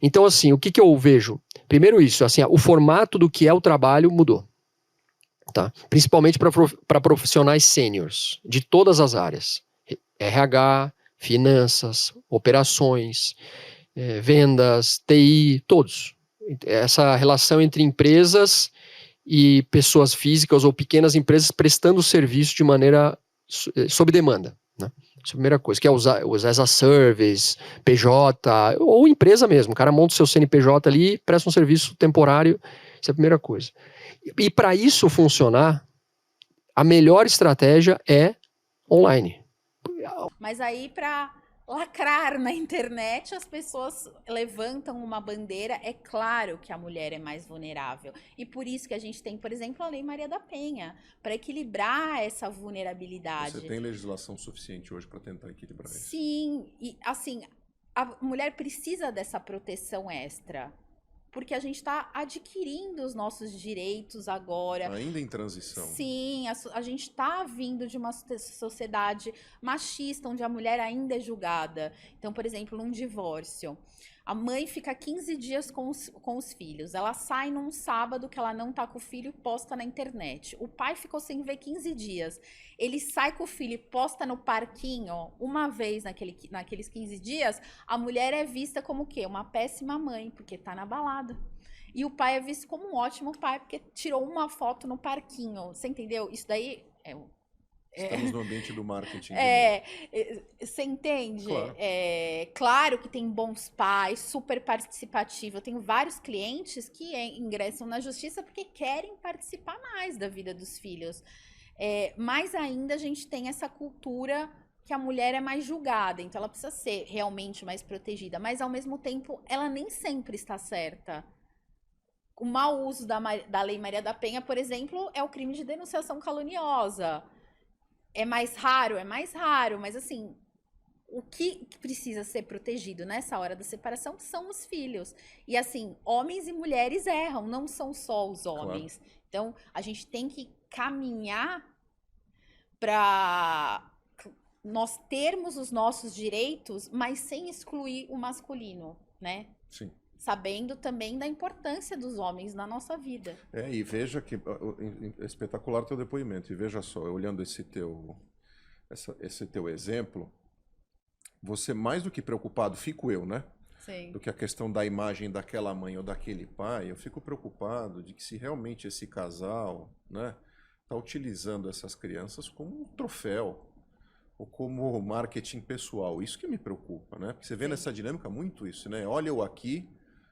Então assim, o que eu vejo? Primeiro isso, assim, o formato do que é o trabalho mudou. Tá? Principalmente para profissionais sêniors, de todas as áreas. RH, finanças, operações, vendas, TI, todos. Essa relação entre empresas e pessoas físicas ou pequenas empresas prestando serviço de maneira sob demanda. Né? Essa é a primeira coisa, que é usar as a service, PJ, ou empresa mesmo. O cara monta o seu CNPJ ali, presta um serviço temporário. Essa é a primeira coisa. E para isso funcionar, a melhor estratégia é online. Mas aí, para lacrar na internet, as pessoas levantam uma bandeira. É claro que a mulher é mais vulnerável. E por isso que a gente tem, por exemplo, a Lei Maria da Penha, para equilibrar essa vulnerabilidade. Você tem legislação suficiente hoje para tentar equilibrar isso? Sim, e assim, a mulher precisa dessa proteção extra. Porque a gente está adquirindo os nossos direitos agora. Ainda em transição. Sim, a gente está vindo de uma sociedade machista, onde a mulher ainda é julgada. Então, por exemplo, num divórcio, a mãe fica 15 dias com os filhos. Ela sai num sábado que ela não tá com o filho e posta na internet. O pai ficou sem ver 15 dias. Ele sai com o filho e posta no parquinho uma vez naqueles 15 dias. A mulher é vista como o quê? Uma péssima mãe, porque tá na balada. E o pai é visto como um ótimo pai, porque tirou uma foto no parquinho. Você entendeu? Isso daí Estamos no ambiente do marketing. Você entende? Claro. Claro que tem bons pais, super participativo. Eu tenho vários clientes que ingressam na justiça porque querem participar mais da vida dos filhos. Mas ainda a gente tem essa cultura que a mulher é mais julgada, então ela precisa ser realmente mais protegida. Mas, ao mesmo tempo, ela nem sempre está certa. O mau uso da Lei Maria da Penha, por exemplo, é o crime de denunciação caluniosa. É mais raro, mas assim, o que precisa ser protegido nessa hora da separação são os filhos. E assim, homens e mulheres erram, não são só os homens. Claro. Então, a gente tem que caminhar para nós termos os nossos direitos, mas sem excluir o masculino, né? Sim. Sabendo também da importância dos homens na nossa vida. E veja que é espetacular teu depoimento. E veja só, olhando esse teu exemplo, você mais do que preocupado, fico eu, né? Sim. Do que a questão da imagem daquela mãe ou daquele pai, eu fico preocupado de que se realmente esse casal, né, está utilizando essas crianças como um troféu ou como marketing pessoal. Isso que me preocupa, né? Porque você vê nessa dinâmica muito isso, né? Olha eu aqui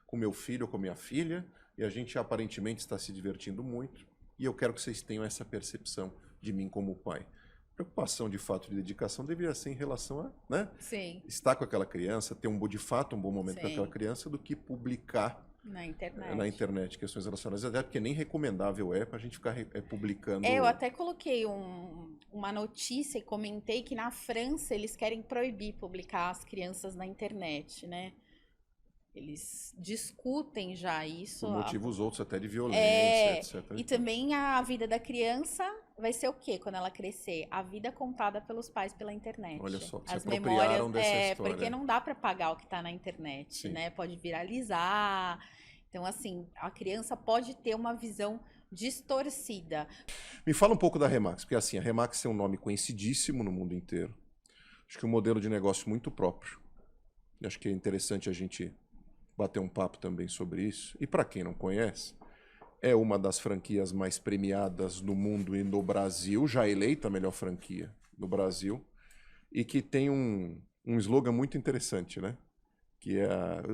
com meu filho ou com minha filha e a gente aparentemente está se divertindo muito e eu quero que vocês tenham essa percepção de mim como pai. Preocupação de fato de dedicação deveria ser em relação a, né, estar com aquela criança, ter de fato um bom momento com aquela criança, do que publicar na internet questões relacionadas, até porque nem recomendável é para a gente ficar publicando. Eu até coloquei uma notícia e comentei que na França eles querem proibir publicar as crianças na internet, né? Eles discutem já isso. Por motivos outros até de violência, etc. E também a vida da criança vai ser o quê quando ela crescer? A vida contada pelos pais pela internet. Olha só, se as apropriaram memórias, dessa história. porque não dá para pagar o que está na internet, né? Pode viralizar. Então, assim, a criança pode ter uma visão distorcida. Me fala um pouco da Remax, porque assim, a Remax tem um nome conhecidíssimo no mundo inteiro. Acho que um modelo de negócio muito próprio. Acho que é interessante a gente bater um papo também sobre isso. E para quem não conhece, é uma das franquias mais premiadas no mundo e no Brasil, já eleita a melhor franquia no Brasil, e que tem um slogan muito interessante, né? Que é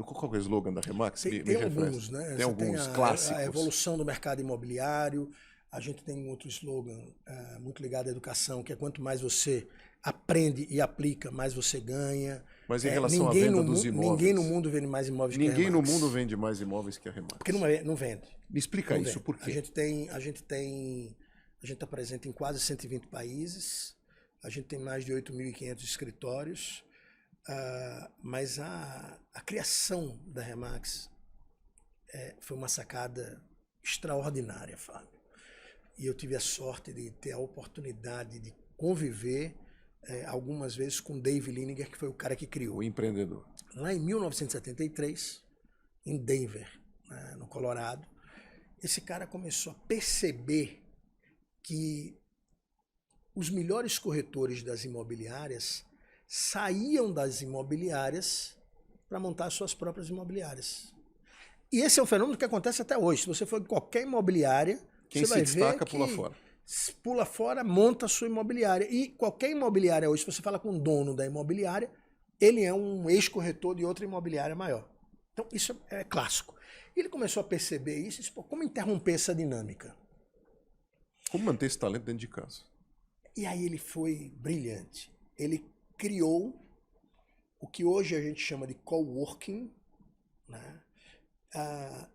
qual é o slogan da Remax? Tem alguns, né? Tem alguns clássicos. A evolução do mercado imobiliário. A gente tem um outro slogan muito ligado à educação, que é quanto mais você aprende e aplica, mais você ganha. Mas em relação à venda dos imóveis... Ninguém no mundo vende mais imóveis que a Remax. Ninguém no mundo vende mais imóveis que a Remax. Porque não vende. Me explica isso, por quê? A gente está presente em quase 120 países, a gente tem mais de 8.500 escritórios, mas a criação da Remax foi uma sacada extraordinária, Fábio. E eu tive a sorte de ter a oportunidade de conviver algumas vezes com Dave Liniger, que foi o cara que criou. O empreendedor. Lá em 1973, em Denver, no Colorado, esse cara começou a perceber que os melhores corretores das imobiliárias saíam das imobiliárias para montar suas próprias imobiliárias. E esse é um fenômeno que acontece até hoje. Se você for em qualquer imobiliária, quem você vai se destaca ver que pula fora. Pula fora, monta a sua imobiliária. E qualquer imobiliária hoje, se você fala com o dono da imobiliária, ele é um ex-corretor de outra imobiliária maior. Então, isso é clássico. E ele começou a perceber isso e disse, como interromper essa dinâmica? Como manter esse talento dentro de casa? E aí ele foi brilhante. Ele criou o que hoje a gente chama de coworking, né?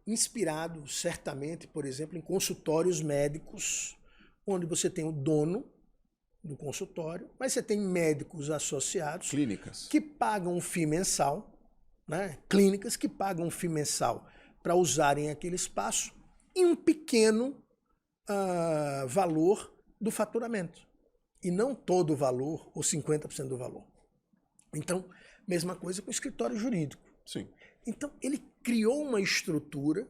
Inspirado certamente, por exemplo, em consultórios médicos, onde você tem o dono do consultório, mas você tem médicos associados, clínicas, que pagam um FII mensal, né? Clínicas que pagam um FII mensal para usarem aquele espaço e um pequeno valor do faturamento. E não todo o valor, ou 50% do valor. Então, mesma coisa com o escritório jurídico. Sim. Então, ele criou uma estrutura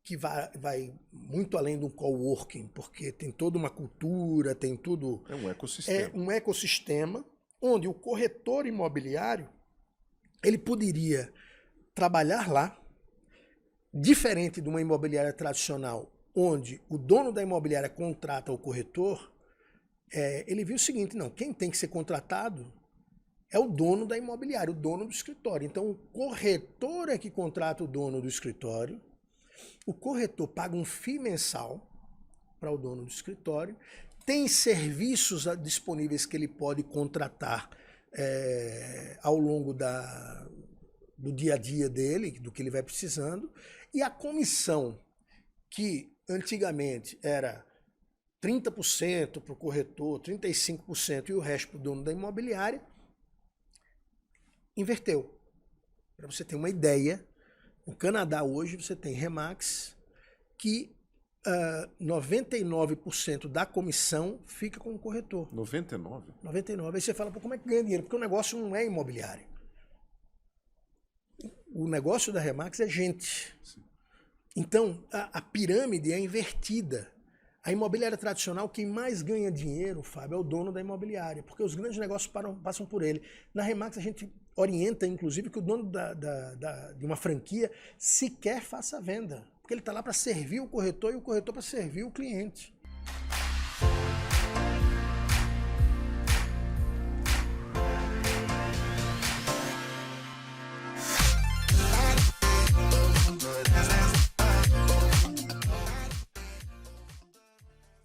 que vai muito além do coworking, porque tem toda uma cultura, tem tudo... É um ecossistema. É um ecossistema onde o corretor imobiliário, ele poderia trabalhar lá, diferente de uma imobiliária tradicional, onde o dono da imobiliária contrata o corretor, ele viu o seguinte, não, quem tem que ser contratado é o dono da imobiliária, o dono do escritório. Então, o corretor é que contrata o dono do escritório, o corretor paga um FII mensal para o dono do escritório, tem serviços disponíveis que ele pode contratar ao longo do dia a dia dele, do que ele vai precisando, e a comissão, que antigamente era 30% para o corretor, 35% e o resto para o dono da imobiliária, inverteu. Para você ter uma ideia, no Canadá hoje você tem Remax, que 99% da comissão fica com o corretor. 99? 99%. Aí você fala, pô, como é que ganha dinheiro? Porque o negócio não é imobiliário. O negócio da Remax é gente. Então, a pirâmide é invertida. A imobiliária tradicional, quem mais ganha dinheiro, Fábio, é o dono da imobiliária, porque os grandes negócios passam por ele. Na Remax, a gente orienta, inclusive, que o dono de uma franquia sequer faça a venda, porque ele está lá para servir o corretor e o corretor para servir o cliente.